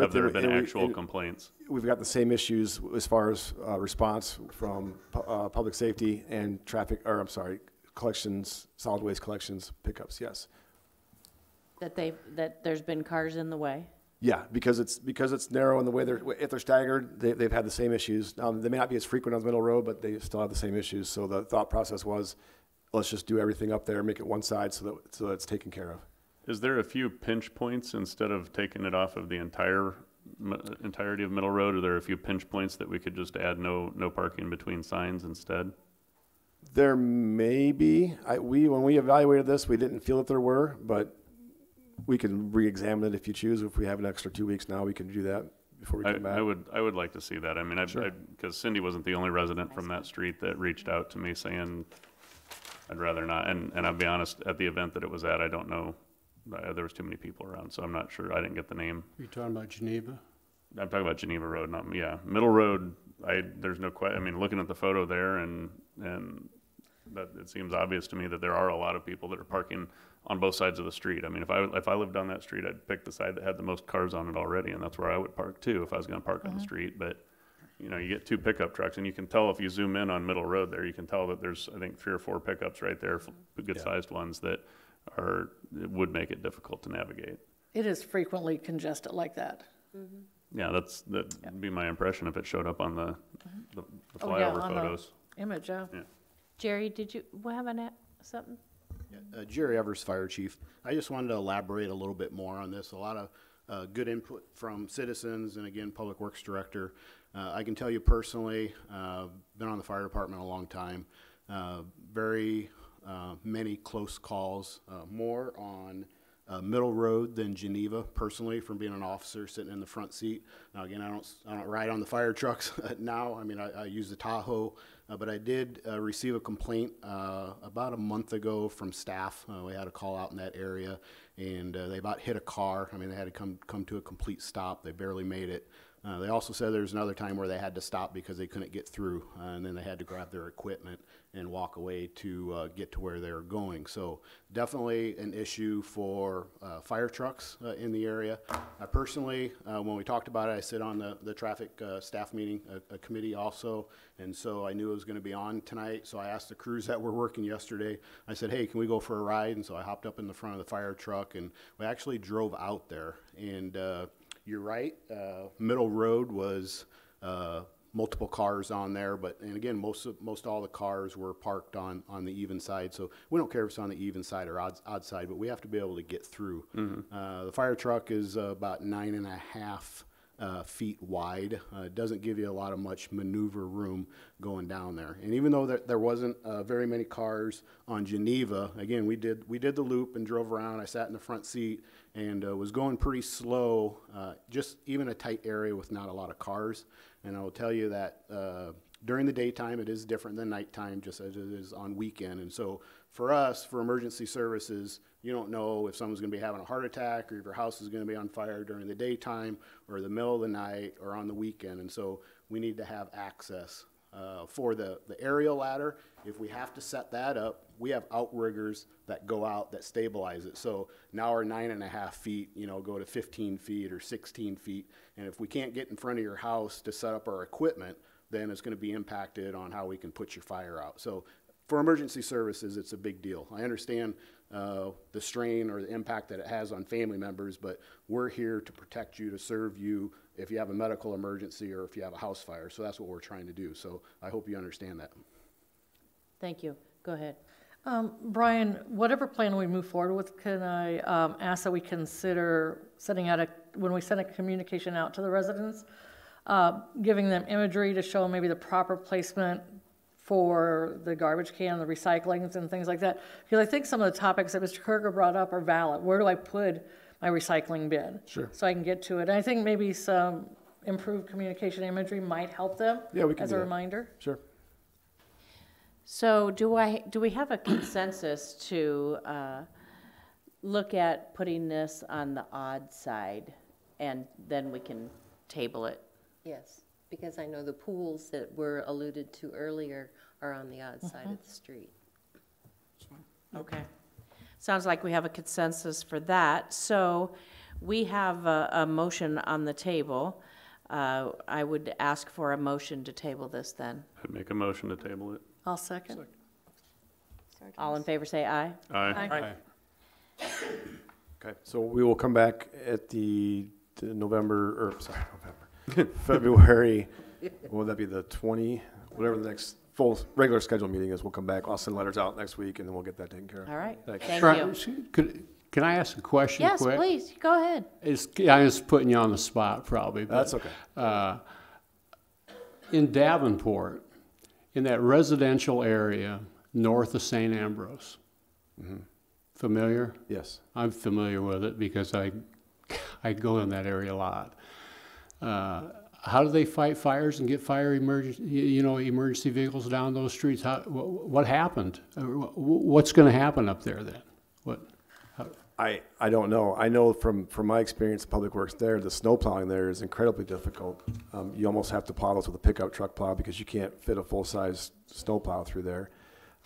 have there been actual complaints? We've got the same issues as far as response from public safety and collections, solid waste collections, pickups, yes. That there's been cars in the way? Yeah, because it's narrow and the way if they're staggered, they've had the same issues. They may not be as frequent on the Middle Road, but they still have the same issues. So the thought process was, let's just do everything up there, make it one side so that it's taken care of. Is there a few pinch points instead of taking it off of the entirety of Middle Road? Are there a few pinch points that we could just add no parking between signs instead? There may be. When we evaluated this, we didn't feel that there were, but we can re-examine it if you choose. If we have an extra 2 weeks now, we can do that before we come back. I would like to see that. I mean, Sure. Because Cindy wasn't the only resident from that street that reached out to me saying, I'd rather not. And I'll be honest, at the event that it was at, I don't know. There was too many people around, so I'm not sure. I didn't get the name. Are you talking about Geneva? I'm talking about Geneva Road, Middle Road. There's no question. I mean, looking at the photo there, and that it seems obvious to me that there are a lot of people that are parking on both sides of the street. I mean, if I lived on that street, I'd pick the side that had the most cars on it already, and that's where I would park too if I was going to park on the street. But you get 2 pickup trucks, and you can tell if you zoom in on Middle Road there, you can tell that there's, I think, 3 or 4 pickups right there, good-sized ones that it would make it difficult to navigate. It is frequently congested like that. Mm-hmm. Yeah, that'd be my impression if it showed up on the flyover on photos. the image, yeah. Jerry, did you have something? Jerry Evers, Fire Chief. I just wanted to elaborate a little bit more on this. A lot of good input from citizens and again, Public Works Director. I can tell you personally, been on the fire department a long time. Very many close calls, more on Middle Road than Geneva, personally, from being an officer sitting in the front seat. Now, again, I don't ride on the fire trucks now. I mean, I use the Tahoe, but I did receive a complaint about a month ago from staff. We had a call out in that area, and they about hit a car. I mean, they had to come to a complete stop. They barely made it. They also said there was another time where they had to stop because they couldn't get through, and then they had to grab their equipment and walk away to get to where they were going. So definitely an issue for fire trucks in the area. Personally, when we talked about it, I sit on the traffic staff meeting a committee also, and so I knew it was going to be on tonight. So I asked the crews that were working yesterday, I said, hey, can we go for a ride? And so I hopped up in the front of the fire truck, and we actually drove out there. And you're right, Middle Road was multiple cars on there, and again, most all the cars were parked on the even side, so we don't care if it's on the even side or odd side, but we have to be able to get through. The fire truck is about 9.5 feet wide. It doesn't give you a lot of much maneuver room going down there. And even though there wasn't very many cars on Geneva, again, we did the loop and drove around. I sat in the front seat and was going pretty slow, just even a tight area with not a lot of cars. And I will tell you that during the daytime, it is different than nighttime, just as it is on weekend. And so for us, for emergency services, you don't know if someone's going to be having a heart attack or if your house is going to be on fire during the daytime or the middle of the night or on the weekend. And so we need to have access. For the aerial ladder, if we have to set that up, we have outriggers that go out that stabilize it. So now our 9.5 feet, go to 15 feet or 16 feet. And if we can't get in front of your house to set up our equipment, then it's going to be impacted on how we can put your fire out. So for emergency services, it's a big deal. I understand the strain or the impact that it has on family members, but we're here to protect you, to serve you if you have a medical emergency or if you have a house fire. So that's what we're trying to do. So I hope you understand that. Thank you. Go ahead. Brian, whatever plan we move forward with, can I ask that we consider setting out when we send a communication out to the residents, giving them imagery to show maybe the proper placement for the garbage can, the recyclings and things like that? Because I think some of the topics that Mr. Kruger brought up are valid. Where do I put my recycling bin? Sure. So I can get to it. And I think maybe some improved communication imagery might help them as a reminder. Sure. So do we have a consensus to look at putting this on the odd side, and then we can table it? Yes, because I know the pools that were alluded to earlier are on the odd side of the street. Okay. Sounds like we have a consensus for that. So we have a motion on the table. I would ask for a motion to table this then. I'd make a motion to table it. I'll second. All in favor say aye. Aye. Okay, so we will come back at the February, will that be the 20, whatever the next full regular scheduled meeting is, we'll come back. I'll send letters out next week and then we'll get that taken care of. All right. Thank you. Can I ask a question Yes, quick? please. Go ahead. I'm just putting you on the spot probably. But, That's okay. In Davenport, in that residential area north of St. Ambrose, familiar? Yes. I'm familiar with it because I go in that area a lot. How do they fight fires and get emergency vehicles down those streets? What happened? What's going to happen up there then? I don't know. I know from my experience, Public Works there, the snow plowing there is incredibly difficult. You almost have to plow those with a pickup truck plow because you can't fit a full-size snow plow through there.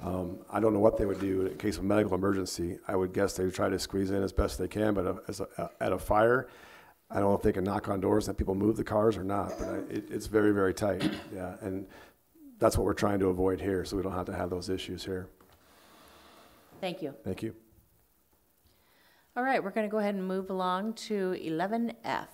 I don't know what they would do in case of medical emergency. I would guess they would try to squeeze in as best they can, but at a fire, I don't know if they can knock on doors and let people move the cars or not, but it's very, very tight. Yeah, and that's what we're trying to avoid here, so we don't have to have those issues here. Thank you. Thank you. All right, we're going to go ahead and move along to 11F.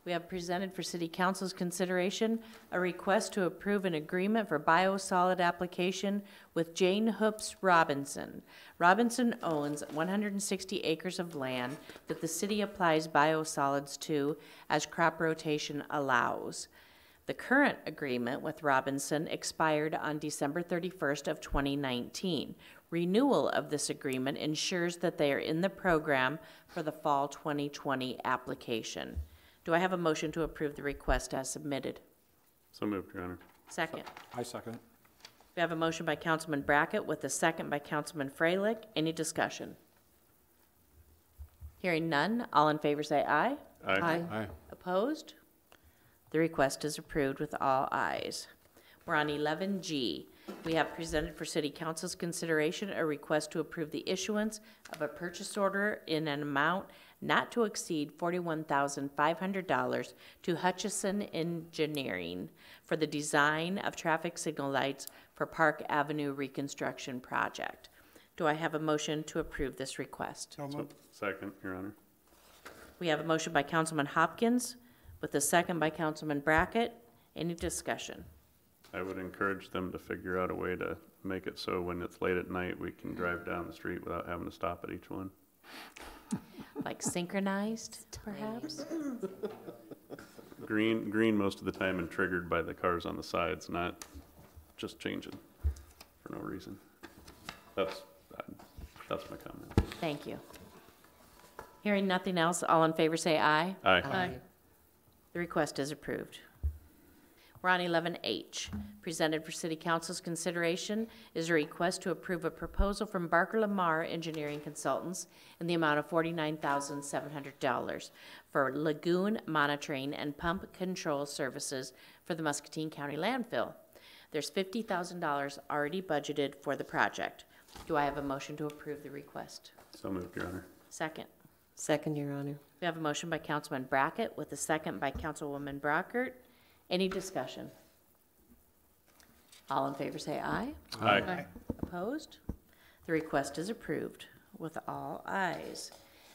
We have presented for City Council's consideration a request to approve an agreement for biosolid application with Jane Hoops Robinson. Robinson owns 160 acres of land that the city applies biosolids to as crop rotation allows. The current agreement with Robinson expired on December 31st of 2019. Renewal of this agreement ensures that they are in the program for the fall 2020 application. Do I have a motion to approve the request as submitted? So moved, Your Honor. Second. I second. We have a motion by Councilman Brackett with a second by Councilman Freilich. Any discussion? Hearing none, all in favor say aye. Aye. Aye. Opposed? The request is approved with all ayes. We're on 11G. We have presented for City Council's consideration a request to approve the issuance of a purchase order in an amount not to exceed $41,500 to Hutchison Engineering for the design of traffic signal lights for Park Avenue reconstruction project. Do I have a motion to approve this request? Second, Your Honor. We have a motion by Councilman Hopkins with a second by Councilman Brackett. Any discussion? I would encourage them to figure out a way to make it so when it's late at night, we can drive down the street without having to stop at each one. Like synchronized, perhaps? Green most of the time and triggered by the cars on the sides, not just changing for no reason. That's my comment. Thank you. Hearing nothing else, all in favor say aye. Aye. The request is approved. We're on 11H. Presented for City Council's consideration is a request to approve a proposal from Barker Lamar Engineering Consultants in the amount of $49,700 for lagoon monitoring and pump control services for the Muscatine County landfill. There's $50,000 already budgeted for the project. Do I have a motion to approve the request? So moved, Your Honor. Second. Second, Your Honor. We have a motion by Councilman Brackett with a second by Councilwoman Brockert. Any discussion? All in favor say aye. Aye. Opposed? The request is approved with all ayes.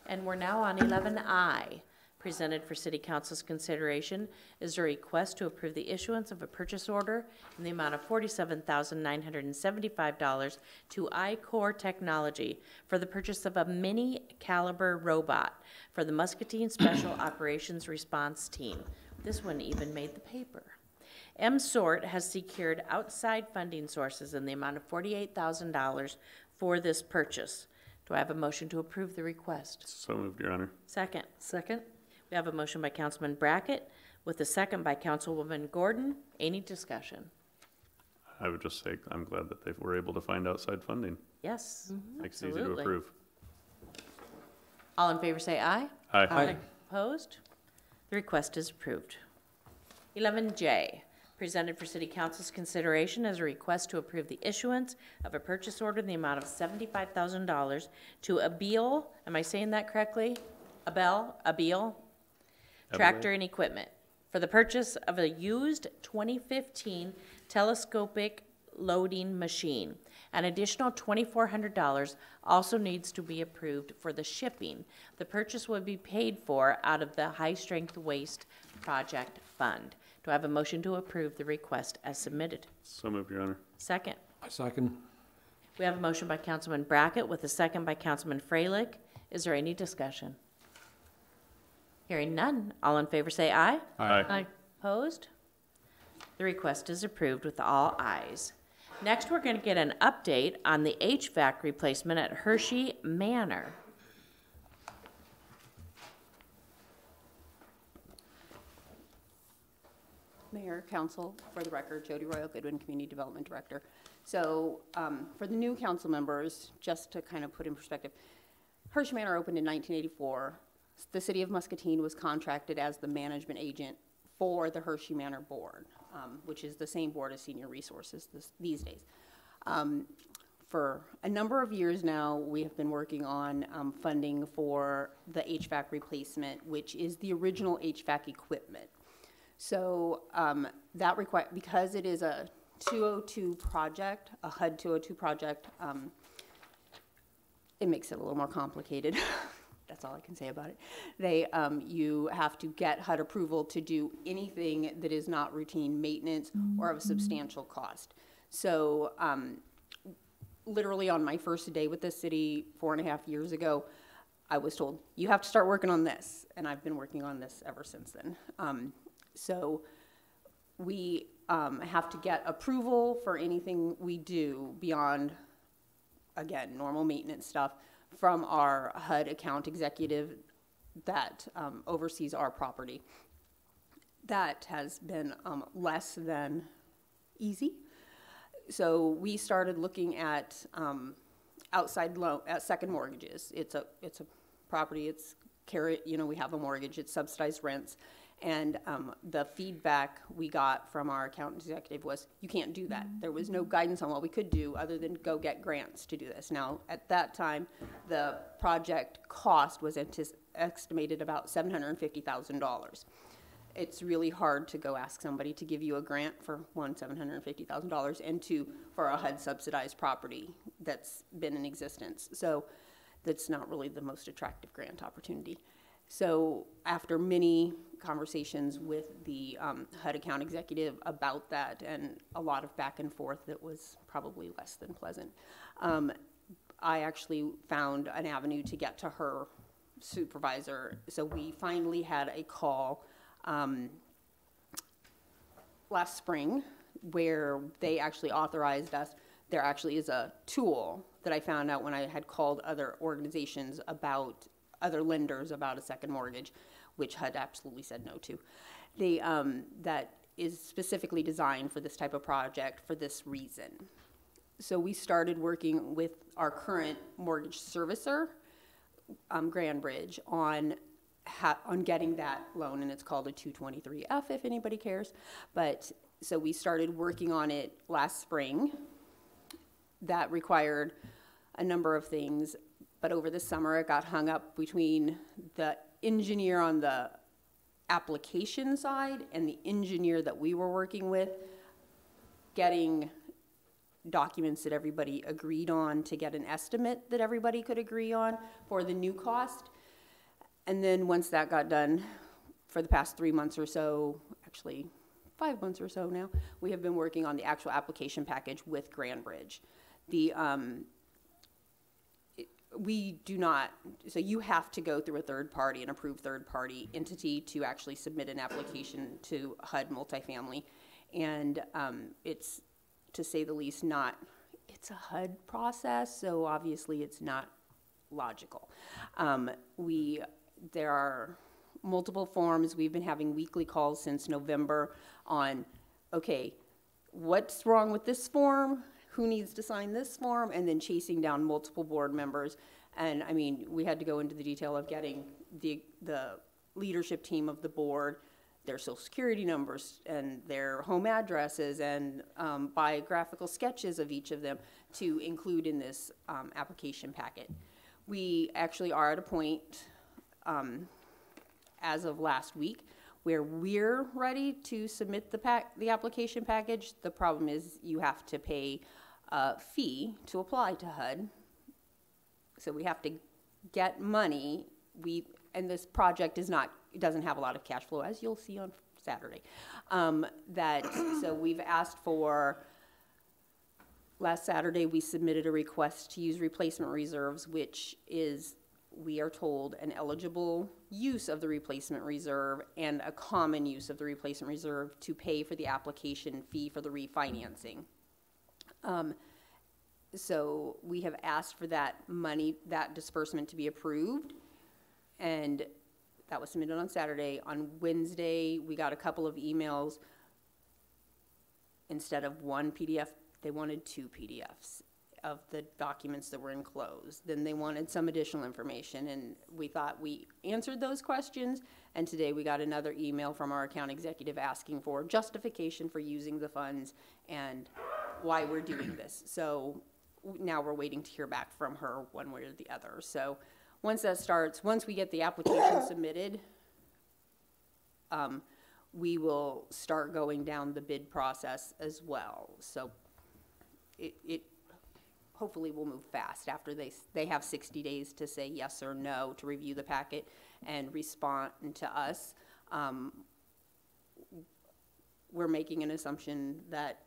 And we're now on 11I. Presented for City Council's consideration is a request to approve the issuance of a purchase order in the amount of $47,975 to iCore Technology for the purchase of a mini caliber robot for the Muscatine Special Operations Response Team. This one even made the paper. MSORT has secured outside funding sources in the amount of $48,000 for this purchase. Do I have a motion to approve the request? So moved, Your Honor. Second. Second? We have a motion by Councilman Brackett with a second by Councilwoman Gordon. Any discussion? I would just say I'm glad that they were able to find outside funding. Yes, Makes it easy to absolutely. approve. All in favor say aye. Aye. Opposed? The request is approved. 11J, presented for City Council's consideration as a request to approve the issuance of a purchase order in the amount of $75,000 to Abiel, am I saying that correctly? Abiel Tractor and Equipment for the purchase of a used 2015 telescopic loading machine. An additional $2,400 also needs to be approved for the shipping. The purchase will be paid for out of the High Strength Waste Project Fund. Do I have a motion to approve the request as submitted? So moved, Your Honor. Second. I second. We have a motion by Councilman Brackett with a second by Councilman Freilich. Is there any discussion? Hearing none. All in favor say aye. Aye. Opposed? The request is approved with all ayes. Next, we're going to get an update on the HVAC replacement at Hershey Manor. Mayor, Council, for the record, Jody Royal Goodwin, Community Development Director. So for the new council members, just to kind of put in perspective, Hershey Manor opened in 1984. The City of Muscatine was contracted as the management agent for the Hershey Manor Board, which is the same board as Senior Resources these days. For a number of years now, we have been working on funding for the HVAC replacement, which is the original HVAC equipment. So that because it is a 202 project, a HUD 202 project, it makes it a little more complicated. That's all I can say about it. They, you have to get HUD approval to do anything that is not routine maintenance or of substantial cost. So, literally on my first day with the city 4.5 years ago, I was told, you have to start working on this, and I've been working on this ever since then. So we have to get approval for anything we do beyond, again, normal maintenance stuff from our HUD account executive that oversees our property. That has been less than easy. So we started looking at outside loan, at second mortgages. It's a property, it's we have a mortgage, it's subsidized rents. And the feedback we got from our accountant executive was, you can't do that. There was no guidance on what we could do other than go get grants to do this. Now, at that time, the project cost was estimated about $750,000. It's really hard to go ask somebody to give you a grant for $750,000, and two, for a HUD subsidized property that's been in existence. So that's not really the most attractive grant opportunity. So after many conversations with the HUD account executive about that and a lot of back and forth that was probably less than pleasant, I actually found an avenue to get to her supervisor. So we finally had a call last spring where they actually authorized us. There actually is a tool that I found out when I had called other organizations about other lenders about a second mortgage, which HUD absolutely said no to. They, that is specifically designed for this type of project for this reason. So we started working with our current mortgage servicer, Grandbridge, on getting that loan, and it's called a 223F if anybody cares. But so we started working on it last spring. That required a number of things. But over the summer, it got hung up between the engineer on the application side and the engineer that we were working with, getting documents that everybody agreed on to get an estimate that everybody could agree on for the new cost. And then once that got done, for the past 3 months or so, actually 5 months or so now, we have been working on the actual application package with Grandbridge. We do not, so you have to go through a third party, an approved third party entity to actually submit an application to HUD multifamily. And it's, to say the least, it's a HUD process, so obviously it's not logical. There are multiple forms. We've been having weekly calls since November on, okay, what's wrong with this form? Who needs to sign this form? And then chasing down multiple board members. And I mean, we had to go into the detail of getting the leadership team of the board, their social security numbers and their home addresses and biographical sketches of each of them to include in this application packet. We actually are at a point, as of last week, where we're ready to submit the application package. The problem is you have to pay a fee to apply to HUD. So we have to get money. And this project doesn't have a lot of cash flow, as you'll see on Saturday. So we've asked for, last Saturday we submitted a request to use replacement reserves, which is, we are told, an eligible use of the replacement reserve and a common use of the replacement reserve to pay for the application fee for the refinancing. So we have asked for that money, that disbursement to be approved, and that was submitted on Saturday. On Wednesday, we got a couple of emails. Instead of one PDF, they wanted 2 PDFs of the documents that were enclosed. Then they wanted some additional information, and we thought we answered those questions, and today we got another email from our account executive asking for justification for using the funds and why we're doing this. So now we're waiting to hear back from her one way or the other. So once that starts, once we get the application submitted, we will start going down the bid process as well. So hopefully will move fast after they have 60 days to say yes or no, to review the packet and respond to us. We're making an assumption that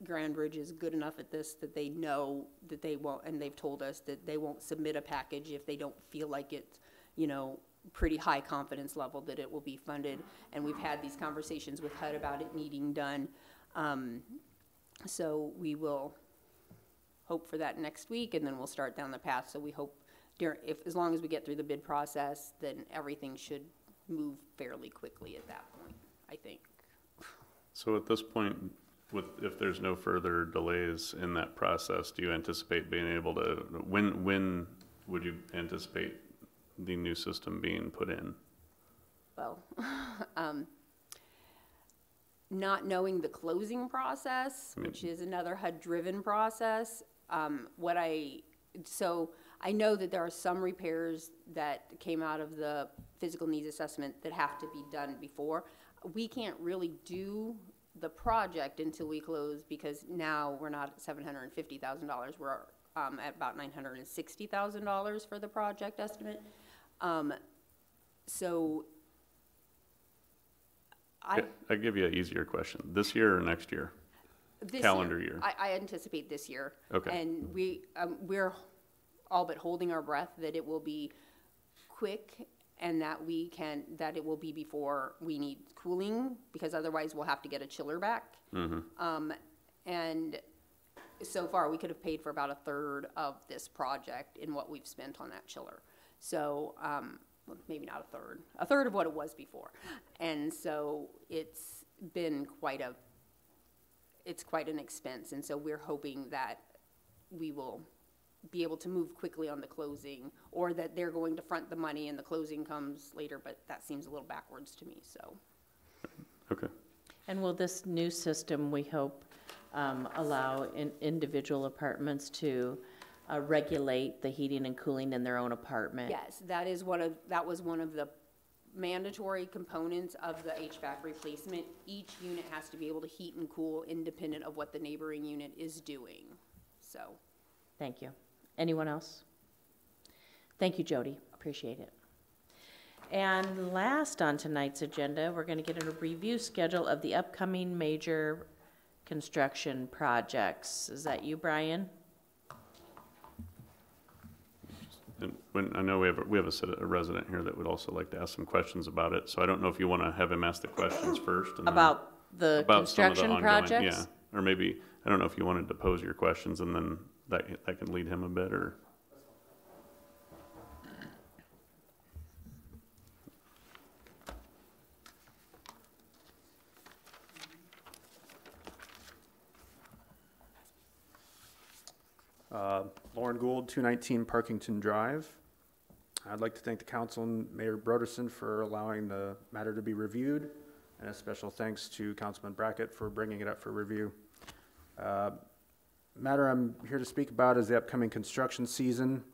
Grand Ridge is good enough at this that they know that they won't, and they've told us that they won't submit a package if they don't feel like it's, you know, pretty high confidence level that it will be funded. And we've had these conversations with HUD about it needing done. So we will hope for that next week, and then we'll start down the path. So we hope as long as we get through the bid process, then everything should move fairly quickly at that point, I think. So at this point, if there's no further delays in that process, do you anticipate being able to, when would you anticipate the new system being put in? Well, not knowing the closing process, which is another HUD-driven process, so I know that there are some repairs that came out of the physical needs assessment that have to be done before. We can't really do the project until we close, because now we're not at $750,000. We're at about $960,000 for the project estimate. So I give you an easier question. This year or next year? Calendar year. I anticipate this year. Okay. And we're all but holding our breath that it will be quick, and that it will be before we need cooling, because otherwise we'll have to get a chiller back. Mm-hmm. And so far we could have paid for about a third of this project in what we've spent on that chiller. So, well, maybe not a third of what it was before. And so it's been quite an expense. And so we're hoping that we will be able to move quickly on the closing, or that they're going to front the money and the closing comes later, but that seems a little backwards to me, so. Okay. And will this new system, we hope, allow individual apartments to regulate the heating and cooling in their own apartment? Yes, that was one of the mandatory components of the HVAC replacement. Each unit has to be able to heat and cool independent of what the neighboring unit is doing, so. Thank you. Anyone else? Thank you, Jody. Appreciate it. And last on tonight's agenda, we're going to get a review schedule of the upcoming major construction projects. Is that you, Brian? And I know we have a resident here that would also like to ask some questions about it. So I don't know if you want to have him ask the questions first. And about the construction some of the projects? Yeah, or maybe, I don't know if you wanted to pose your questions and then that can lead him a bit, or. Lauren Gould, 219 Parkington Drive. I'd like to thank the council and Mayor Broderson for allowing the matter to be reviewed, and a special thanks to Councilman Brackett for bringing it up for review. Matter I'm here to speak about is the upcoming construction season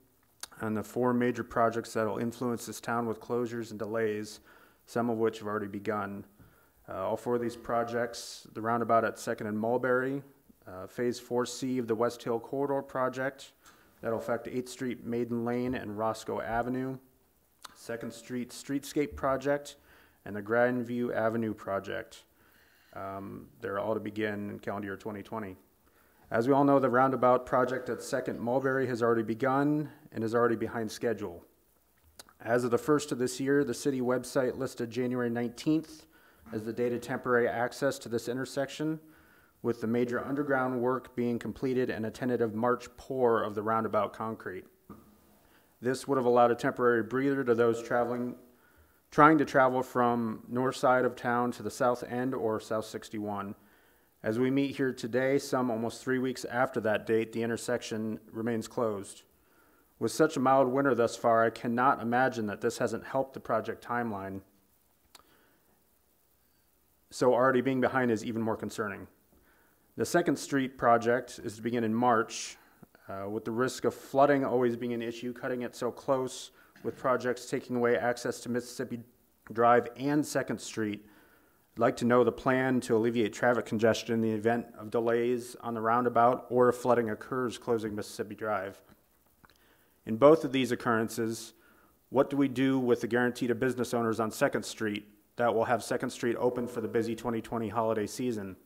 and the 4 major projects that will influence this town with closures and delays, some of which have already begun. All 4 of these projects, the roundabout at 2nd and Mulberry, Phase 4C of the West Hill Corridor project, that'll affect 8th Street, Maiden Lane, and Roscoe Avenue, 2nd Street Streetscape project, and the Grandview Avenue project. They're all to begin in calendar year 2020. As we all know, the roundabout project at 2nd Mulberry has already begun and is already behind schedule. As of the 1st of this year, the city website listed January 19th as the date of temporary access to this intersection, with the major underground work being completed and a tentative March pour of the roundabout concrete. This would have allowed a temporary breather to those trying to travel from north side of town to the south end or South 61. As we meet here today, some almost 3 weeks after that date, the intersection remains closed. With such a mild winter thus far, I cannot imagine that this hasn't helped the project timeline. So already being behind is even more concerning. The 2nd Street project is to begin in March, with the risk of flooding always being an issue, cutting it so close with projects taking away access to Mississippi Drive and 2nd Street. like to know the plan to alleviate traffic congestion in the event of delays on the roundabout or if flooding occurs closing Mississippi Drive. In both of these occurrences, what do we do with the guarantee to business owners on 2nd Street that will have 2nd Street open for the busy 2020 holiday season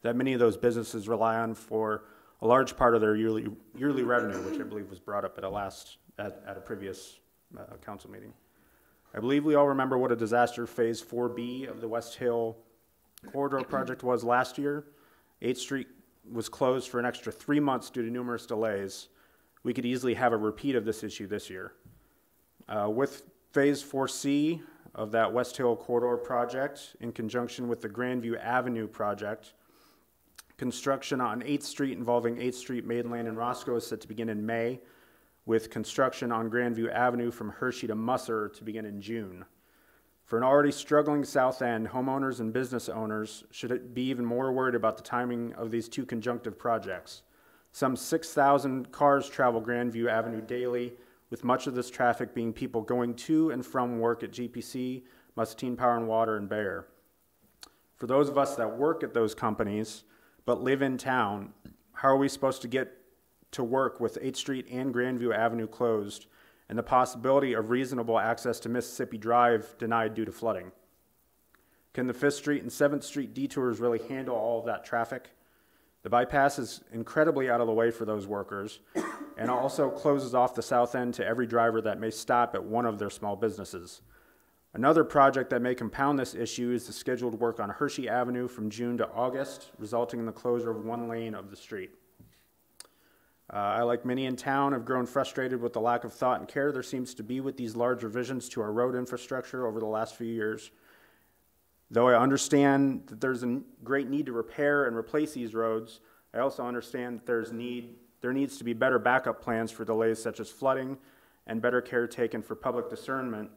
that many of those businesses rely on for a large part of their yearly revenue, which I believe was brought up at a previous council meeting. I believe we all remember what a disaster Phase 4B of the West Hill Corridor project was last year. 8th Street was closed for an extra 3 months due to numerous delays. We could easily have a repeat of this issue this year. With Phase 4C of that West Hill Corridor project, in conjunction with the Grandview Avenue project, construction on 8th Street involving 8th Street, Maidenland, and Roscoe is set to begin in May, with construction on Grandview Avenue from Hershey to Musser to begin in June. For an already struggling South End, homeowners and business owners should be even more worried about the timing of these two conjunctive projects. Some 6,000 cars travel Grandview Avenue daily, with much of this traffic being people going to and from work at GPC, Muscatine Power and Water, and Bayer. For those of us that work at those companies but live in town, how are we supposed to get to work with 8th Street and Grandview Avenue closed and the possibility of reasonable access to Mississippi Drive denied due to flooding? Can the 5th Street and 7th Street detours really handle all of that traffic? The bypass is incredibly out of the way for those workers and also closes off the south end to every driver that may stop at one of their small businesses. Another project that may compound this issue is the scheduled work on Hershey Avenue from June to August, resulting in the closure of one lane of the street. I, like many in town, have grown frustrated with the lack of thought and care there seems to be with these large revisions to our road infrastructure over the last few years. Though I understand that there's a great need to repair and replace these roads, I also understand that there needs to be better backup plans for delays such as flooding and better care taken for public discernment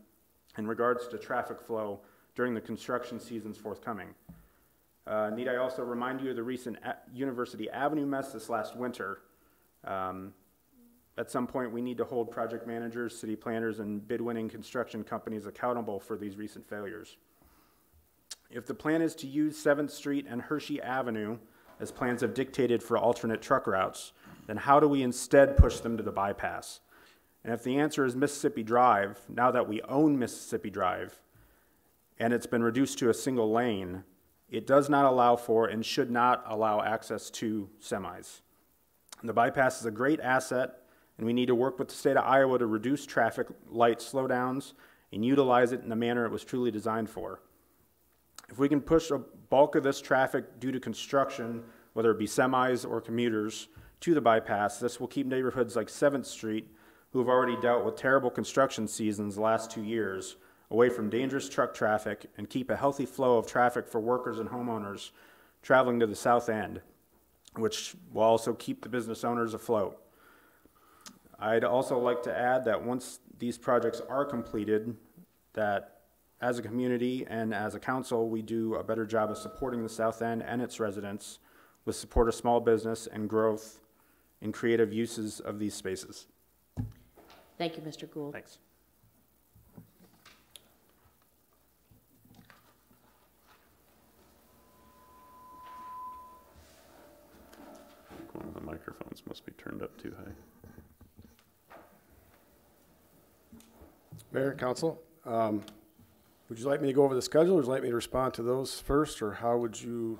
in regards to traffic flow during the construction seasons forthcoming. Need I also remind you of the recent University Avenue mess this last winter? At some point, we need to hold project managers, city planners, and bid-winning construction companies accountable for these recent failures. If the plan is to use 7th Street and Hershey Avenue as plans have dictated for alternate truck routes, then how do we instead push them to the bypass? And if the answer is Mississippi Drive, now that we own Mississippi Drive, and it's been reduced to a single lane, it does not allow for and should not allow access to semis. The bypass is a great asset, and we need to work with the state of Iowa to reduce traffic light slowdowns and utilize it in the manner it was truly designed for. If we can push a bulk of this traffic due to construction, whether it be semis or commuters, to the bypass, this will keep neighborhoods like 7th Street, who have already dealt with terrible construction seasons the last 2 years, away from dangerous truck traffic and keep a healthy flow of traffic for workers and homeowners traveling to the south end, which will also keep the business owners afloat. I'd also like to add that once these projects are completed, that as a community and as a council, we do a better job of supporting the South End and its residents with support of small business and growth in creative uses of these spaces. Thank you, Mr. Gould. Thanks. One of the microphones must be turned up too high. Mayor, Council, would you like me to go over the schedule, or would you like me to respond to those first, or how would you?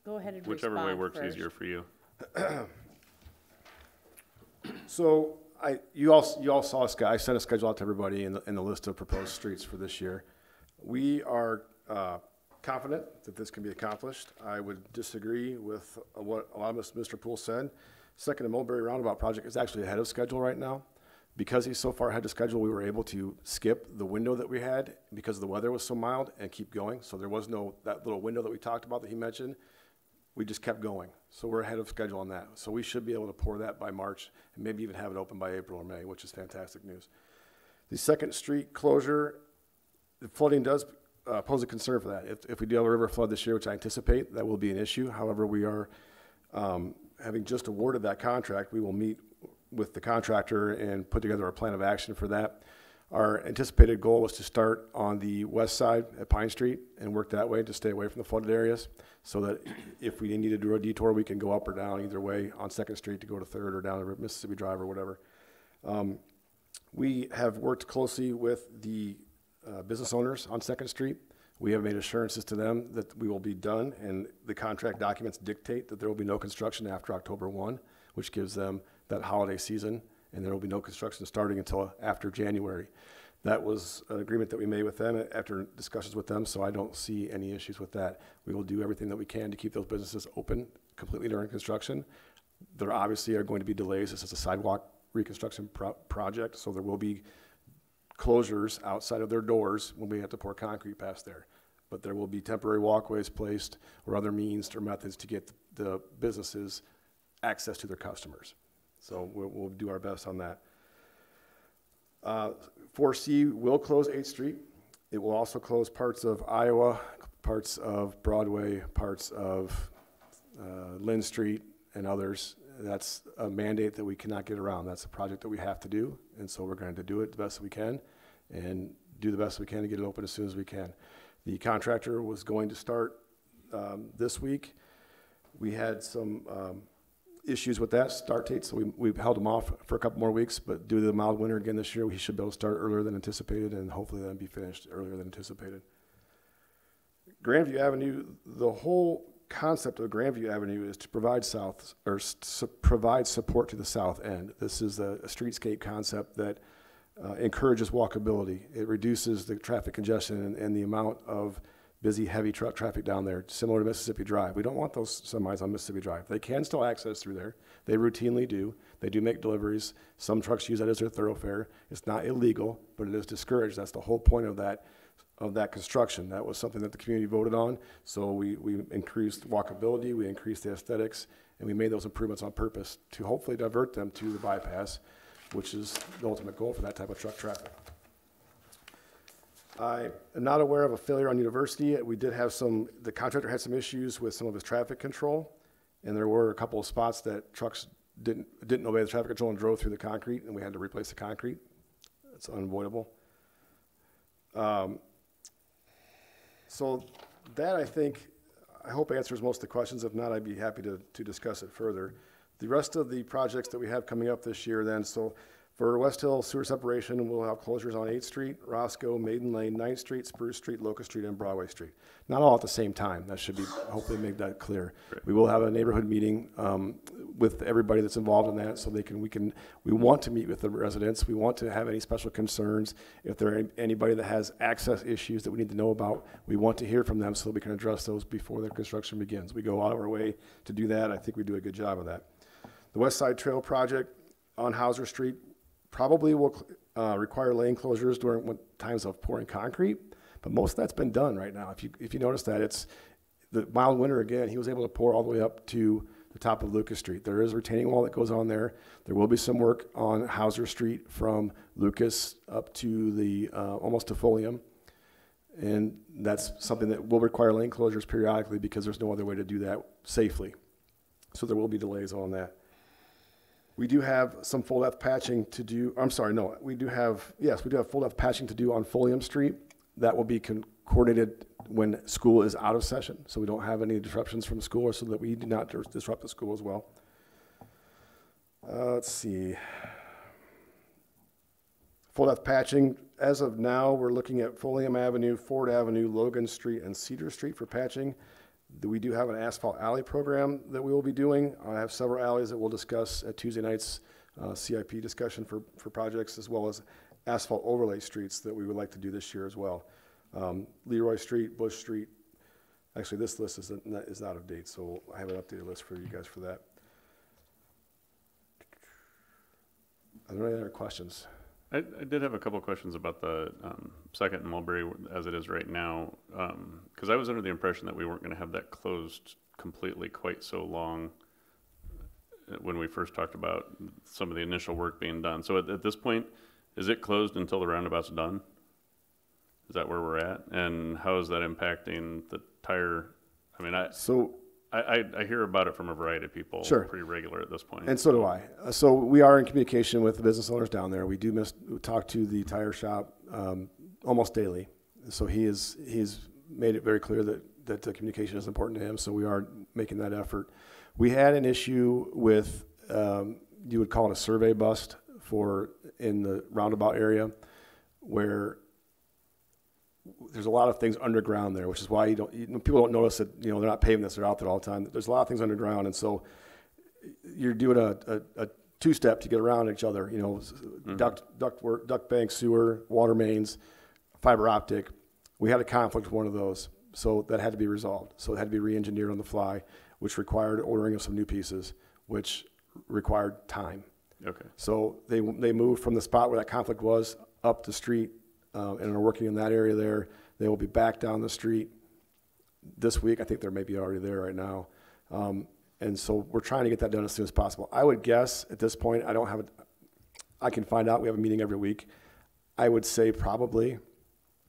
Go ahead and Whichever way respond works first. easier for you. So you all saw I sent a schedule out to everybody in the list of proposed streets for this year. We are confident that this can be accomplished. I would disagree with what a lot of Mr. Poole said. Second and Mulberry Roundabout project is actually ahead of schedule right now. Because he's so far ahead of schedule, we were able to skip the window that we had because the weather was so mild and keep going. So there was that little window that we talked about that he mentioned. We just kept going. So we're ahead of schedule on that. So we should be able to pour that by March and maybe even have it open by April or May, which is fantastic news. The 2nd Street closure, the flooding does pose a concern for that. If we do have a river flood this year, which I anticipate, that will be an issue. However, we are having just awarded that contract. We will meet with the contractor and put together a plan of action for that. Our anticipated goal was to start on the west side at Pine Street and work that way to stay away from the flooded areas, so that if we need to do a detour, we can go up or down either way on 2nd Street to go to 3rd or down to Mississippi Drive or whatever. We have worked closely with the business owners on 2nd Street. We have made assurances to them that we will be done, and the contract documents dictate that there will be no construction after October 1, which gives them that holiday season, and there will be no construction starting until after January. That was an agreement that we made with them after discussions with them, so I don't see any issues with that. We will do everything that we can to keep those businesses open completely during construction. There obviously are going to be delays. This is a sidewalk reconstruction project, so there will be closures outside of their doors when we have to pour concrete past there. But there will be temporary walkways placed or other means or methods to get the businesses access to their customers. So we'll do our best on that. 4C will close 8th Street. It will also close parts of Iowa, parts of Broadway, parts of Lynn Street, and others. That's a mandate that we cannot get around. That's a project that we have to do, and so we're going to do it the best we can and do the best we can to get it open as soon as we can. The contractor was going to start this week. We had some issues with that start date, so we've held them off for a couple more weeks, but due to the mild winter again this year, we should be able to start earlier than anticipated and hopefully then be finished earlier than anticipated. Grandview Avenue, the whole concept of Grandview Avenue is to provide provide support to the south end. This is a streetscape concept that encourages walkability. It reduces the traffic congestion and the amount of busy, heavy truck traffic down there, similar to Mississippi Drive. We don't want those semis on Mississippi Drive. They can still access through there. They routinely do. They do make deliveries. Some trucks use that as their thoroughfare. It's not illegal, but it is discouraged. That's the whole point of that construction. That was something that the community voted on. So we increased walkability, we increased the aesthetics, and we made those improvements on purpose to hopefully divert them to the bypass, which is the ultimate goal for that type of truck traffic. I am not aware of a failure on University. We did have the contractor had some issues with some of his traffic control, and there were a couple of spots that trucks didn't obey the traffic control and drove through the concrete, and we had to replace the concrete. It's unavoidable. So that, I hope answers most of the questions. If not, I'd be happy to discuss it further. The rest of the projects that we have coming up this year then, so for West Hill sewer separation, we'll have closures on 8th Street, Roscoe, Maiden Lane, 9th Street, Spruce Street, Locust Street, and Broadway Street. Not all at the same time. That should be, hopefully make that clear. Right. We will have a neighborhood meeting with everybody that's involved in that, so we want to meet with the residents. We want to have any special concerns. If there are anybody that has access issues that we need to know about, we want to hear from them so that we can address those before the construction begins. We go out of our way to do that. I think we do a good job of that. The West Side Trail project on Hauser Street probably will require lane closures during times of pouring concrete, but most of that's been done right now. If you notice that, it's the mild winter again, he was able to pour all the way up to the top of Lucas Street. There is a retaining wall that goes on there. There will be some work on Hauser Street from Lucas up to the almost to Folium, and that's something that will require lane closures periodically because there's no other way to do that safely. So there will be delays on that. We do have some full depth patching to do. We do have full depth patching to do on Folium Street. That will be coordinated when school is out of session, so we don't have any disruptions from school, or so that we do not disrupt the school as well. Let's see. Full depth patching. As of now, we're looking at Folium Avenue, Ford Avenue, Logan Street, and Cedar Street for patching. We do have an asphalt alley program that we will be doing. I have several alleys that we'll discuss at Tuesday night's CIP discussion for projects, as well as asphalt overlay streets that we would like to do this year as well. Leroy Street, Bush Street. Actually, this list is out of date, so I have an updated list for you guys for that. Are there any other questions? I did have a couple of questions about the Second and Mulberry as it is right now, because I was under the impression that we weren't going to have that closed completely quite so long when we first talked about some of the initial work being done. So at this point, is it closed until the roundabout's done? Is that where we're at? And how is that impacting the tire? So I hear about it from a variety of people. Sure. Pretty regular at this point. And so do I. So we are in communication with the business owners down there. We do talk to the tire shop almost daily. So he's made it very clear that the communication is important to him. So we are making that effort. We had an issue with you would call it a survey bust in the roundabout area, where there's a lot of things underground there, which is why people don't notice that they're not paving this; they're out there all the time. There's a lot of things underground, and so you're doing a two-step to get around each other. Duct bank, sewer, water mains, fiber optic. We had a conflict with one of those, so that had to be resolved. So it had to be re-engineered on the fly, which required ordering of some new pieces, which required time. Okay. So they moved from the spot where that conflict was up the street and are working in that area there. They will be back down the street this week. I think they're maybe already there right now. And so we're trying to get that done as soon as possible. I would guess at this point, I can find out. We have a meeting every week. I would say probably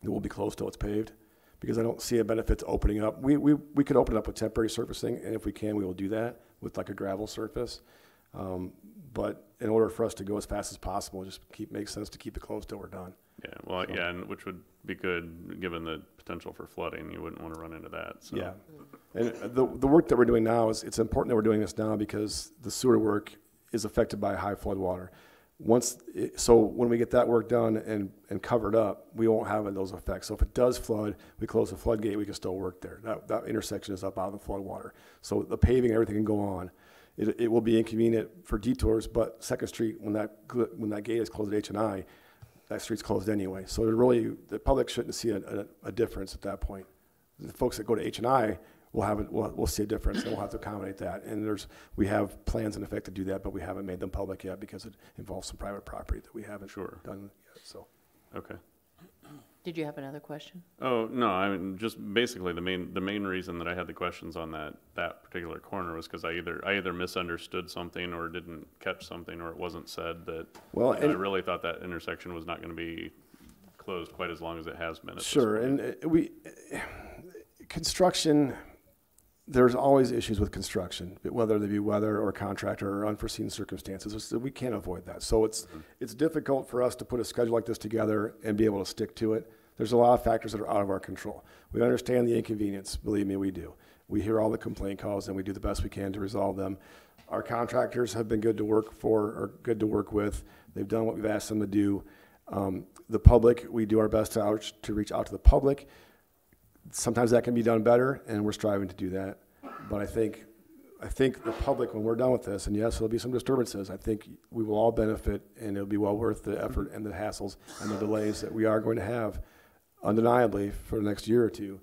it will be closed till it's paved, because I don't see a benefit to opening up. We could open it up with temporary surfacing, and if we can, we will do that with like a gravel surface. But in order for us to go as fast as possible, makes sense to keep it closed till we're done. Yeah, well, so. Yeah, and which would be good given the potential for flooding. You wouldn't want to run into that. So. Yeah, and the work that we're doing now it's important that we're doing this now, because the sewer work is affected by high flood water. So when we get that work done and covered up, we won't have those effects. So if it does flood, we close the floodgate, we can still work there. That intersection is up out of the flood water. So the paving, everything can go on. It will be inconvenient for detours, but Second Street, when that gate is closed at H&I, that street's closed anyway. So the public shouldn't see a difference at that point. The folks that go to H&I we'll see a difference, and we'll have to accommodate that. And we have plans in effect to do that, but we haven't made them public yet because it involves some private property that we haven't done yet. So. Okay. Did you have another question? Oh, no, I mean, just basically the main reason that I had the questions on that particular corner was because I either misunderstood something or didn't catch something, or it wasn't said that, I really thought that intersection was not going to be closed quite as long as it has been. Sure, and construction, there's always issues with construction, whether they be weather or contractor or unforeseen circumstances. We can't avoid that. So it's difficult for us to put a schedule like this together and be able to stick to it. There's a lot of factors that are out of our control. We understand the inconvenience. Believe me, we do. We hear all the complaint calls, and we do the best we can to resolve them. Our contractors have been good to work with. They've done what we've asked them to do. The public, we do our best to reach out to the public. Sometimes that can be done better, and we're striving to do that. But I think the public, when we're done with this, and yes, there'll be some disturbances, I think we will all benefit, and it'll be well worth the effort and the hassles and the delays that we are going to have, undeniably, for the next year or two.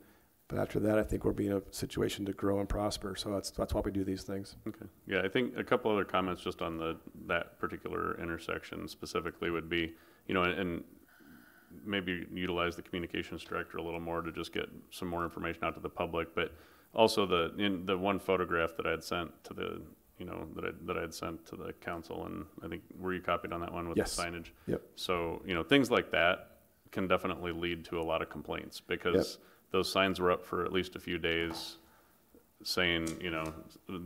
But after that, I think we'll be in a situation to grow and prosper. So that's why we do these things. Okay. Yeah, I think a couple other comments just on that particular intersection specifically would be, and maybe utilize the communications director a little more to just get some more information out to the public. But also the one photograph that I had sent to that I had sent to the council, and I think were you copied on that one with yes. the signage? Yep. So things like that can definitely lead to a lot of complaints, because those signs were up for at least a few days saying,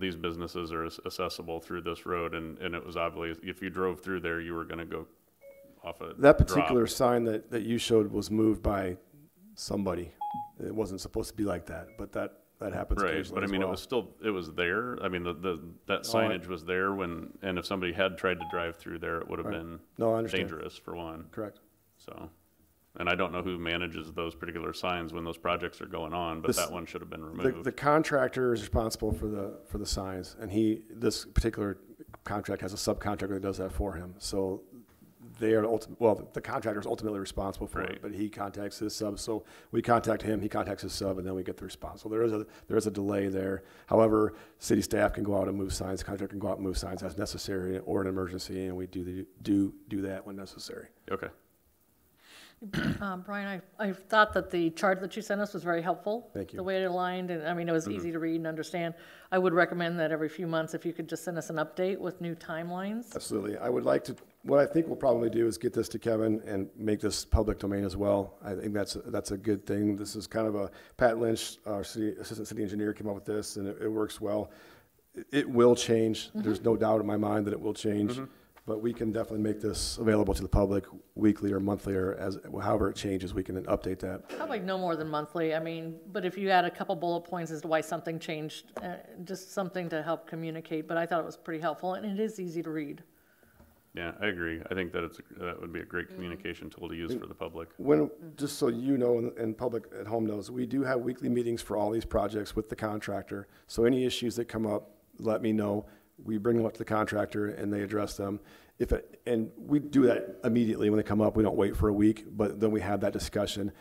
these businesses are accessible through this road, and it was obvious if you drove through there, you were going to go off a that particular drop. Sign that you showed was moved by somebody. It wasn't supposed to be like that, but that happens right. occasionally. But I mean, well. it was there. I mean, that signage was there and if somebody had tried to drive through there, it would have been dangerous for one. Correct. So, and I don't know who manages those particular signs when those projects are going on, but that one should have been removed. The contractor is responsible for the signs, and this particular contract has a subcontractor that does that for him. So they are the contractor is ultimately responsible for it, but he contacts his sub. So we contact him, he contacts his sub, and then we get the response. So there is a delay there. However, city staff can go out and move signs. The contractor can go out and move signs as necessary or an emergency, and we do that when necessary. Okay. Brian, I thought that the chart that you sent us was very helpful. Thank you. The way it aligned, and I mean, it was easy to read and understand. I would recommend that every few months, if you could just send us an update with new timelines. Absolutely. I would like to, what I think we'll probably do is get this to Kevin and make this public domain as well. I think that's a good thing. This is kind of a, Pat Lynch, our assistant city engineer, came up with this, and it works well. It will change. There's no doubt in my mind that it will change. But we can definitely make this available to the public weekly or monthly, or as however it changes, we can then update that. Probably no more than monthly, I mean, but if you add a couple bullet points as to why something changed, just something to help communicate, but I thought it was pretty helpful, and it is easy to read. Yeah, I agree. I think that that would be a great communication tool to use for the public. Just so you know, and public at home knows, we do have weekly meetings for all these projects with the contractor. So any issues that come up, let me know. We bring them up to the contractor and they address them. And we do that immediately when they come up. We don't wait for a week, but then we have that discussion.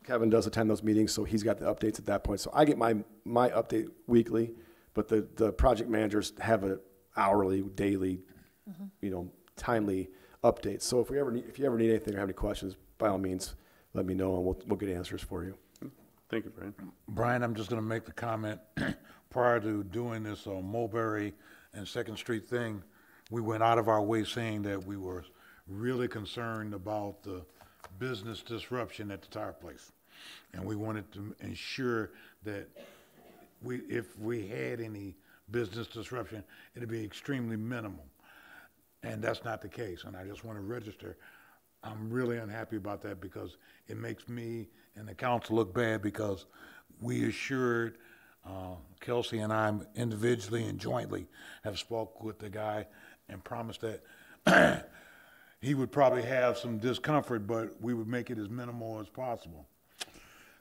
Kevin does attend those meetings, so he's got the updates at that point. So I get my update weekly, but the project managers have an hourly, daily, timely updates. So if you ever need anything or have any questions, by all means, let me know and we'll get answers for you. Thank you, Brian. Brian, I'm just going to make the comment, prior to doing this Mulberry and Second Street thing, we went out of our way saying that we were really concerned about the business disruption at the tire place. And we wanted to ensure that if we had any business disruption, it'd be extremely minimal. And that's not the case. And I just want to register, I'm really unhappy about that because it makes me and the council look bad because we assured Kelsey and I individually and jointly have spoke with the guy and promised that he would probably have some discomfort, but we would make it as minimal as possible.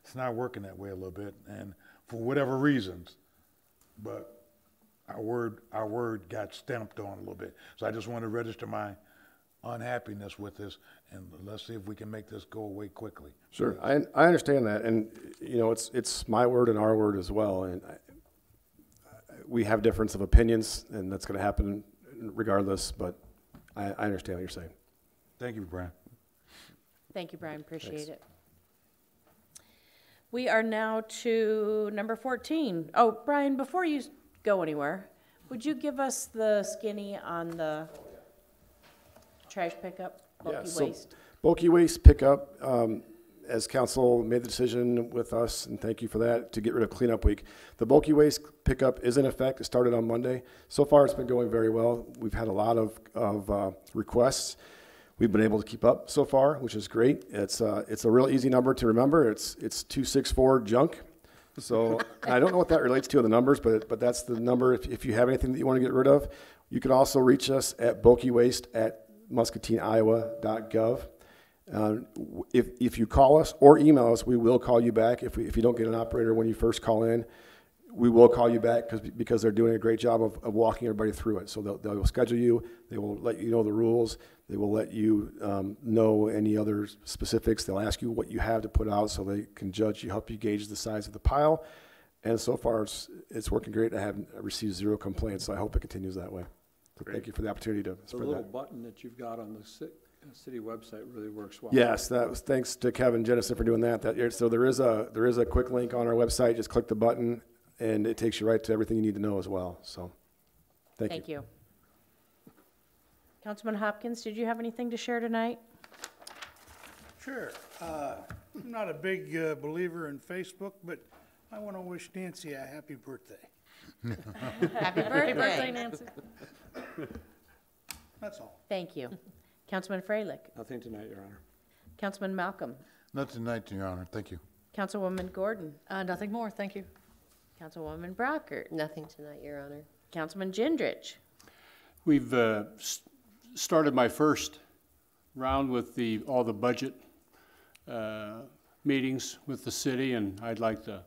It's not working that way a little bit, and for whatever reasons, but our word got stamped on a little bit. So I just want to register my unhappiness with this, and let's see if we can make this go away quickly. Sure, I understand that, and it's my word and our word as well, and we have difference of opinions, and that's going to happen regardless. But I understand what you're saying. Thank you, Brian. Thank you, Brian. Appreciate Thanks. it. We are now to number 14. Oh, Brian, before you go anywhere, would you give us the skinny on the trash pickup, bulky waste? Bulky waste pickup, as council made the decision with us, and thank you for that, to get rid of cleanup week. The bulky waste pickup is in effect. It started on Monday. So far, it's been going very well. We've had a lot of requests. We've been able to keep up so far, which is great. It's a real easy number to remember. It's 264 junk. So I don't know what that relates to in the numbers, but that's the number. If you have anything that you want to get rid of, you can also reach us at bulkywaste@muscatineiowa.gov. If you call us or email us, we will call you back. If you don't get an operator when you first call in, we will call you back because they're doing a great job of walking everybody through it. So they'll schedule you. They will let you know the rules. They will let you know any other specifics. They'll ask you what you have to put out so they can judge you, help you gauge the size of the pile. And so far, it's working great. I haven't received 0 complaints, so I hope it continues that way. So thank you for the opportunity to spread that. The little button that you've got on the city website really works well. Yes, that was thanks to Kevin Jennison for doing that. So there is a quick link on our website. Just click the button, and it takes you right to everything you need to know as well. So thank you. Councilman Hopkins, did you have anything to share tonight? Sure. I'm not a big believer in Facebook, but I want to wish Nancy a happy birthday. Happy birthday, Nancy. That's all. Thank you. Councilman Freilich. Nothing tonight, Your Honor. Councilman Malcolm. Nothing tonight, Your Honor. Thank you. Councilwoman Gordon. Nothing more, thank you. Councilwoman Brockert. Nothing tonight, Your Honor. Councilman Gendrich. We've started my first round with all the budget meetings with the city, and I'd like the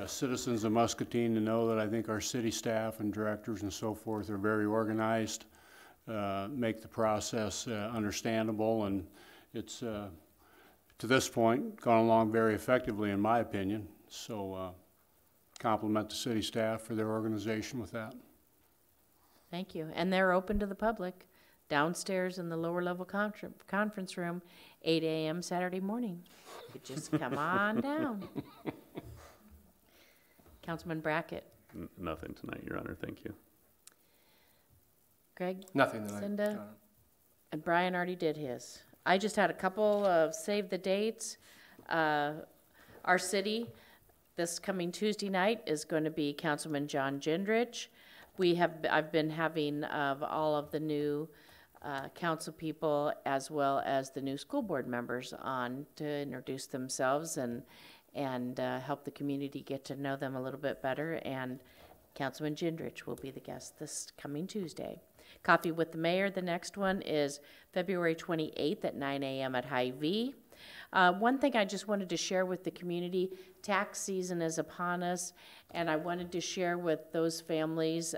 citizens of Muscatine to know that I think our city staff and directors and so forth are very organized, make the process understandable, and it's, to this point, gone along very effectively in my opinion. So compliment the city staff for their organization with that. Thank you. And they're open to the public. downstairs in the lower level conference room, 8 a.m. Saturday morning. You just come on down. Councilman Brackett. Nothing tonight, Your Honor, thank you. Greg? Nothing tonight, Cinda? Your Honor. And Brian already did his. I just had a couple of save the dates. Our city, this coming Tuesday night, is going to be Councilman John Gendrich. I've been having all of the new council people as well as the new school board members on to introduce themselves and help the community get to know them a little bit better. And Councilman Gendrich will be the guest this coming Tuesday. Coffee with the Mayor, the next one is February 28th at 9 a.m. at Hy-Vee. One thing I just wanted to share with the community, tax season is upon us, and I wanted to share with those families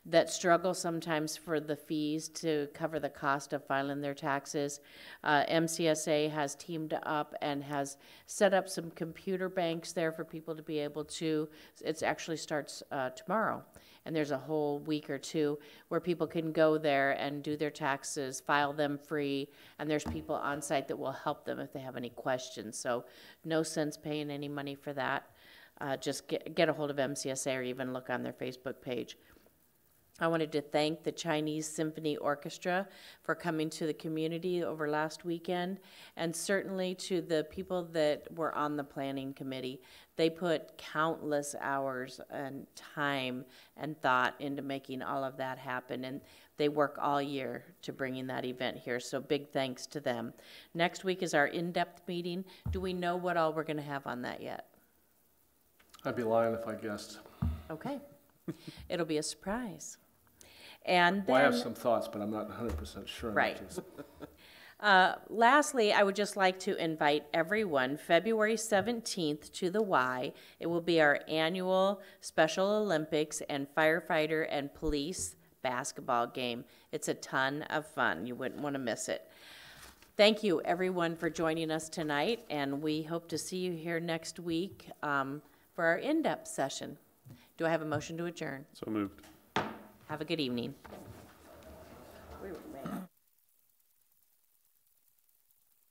that struggle sometimes for the fees to cover the cost of filing their taxes. MCSA has teamed up and has set up some computer banks there for people to be able to, it actually starts tomorrow. And there's a whole week or two where people can go there and do their taxes, file them free, and there's people on site that will help them if they have any questions. So no sense paying any money for that. Just get a hold of MCSA or even look on their Facebook page. I wanted to thank the Chinese Symphony Orchestra for coming to the community over last weekend, and certainly to the people that were on the planning committee. They put countless hours and time and thought into making all of that happen, and they work all year to bringing that event here, so big thanks to them. Next week is our in-depth meeting. Do we know what all we're going to have on that yet? I'd be lying if I guessed. Okay. It'll be a surprise. And then, Well, I have some thoughts, but I'm not 100% sure. Right. Lastly, I would just like to invite everyone February 17th to the Y. It will be our annual Special Olympics and firefighter and police basketball game. It's a ton of fun. You wouldn't want to miss it. Thank you, everyone, for joining us tonight, and we hope to see you here next week for our in-depth session. Do I have a motion to adjourn? So moved. Have a good evening.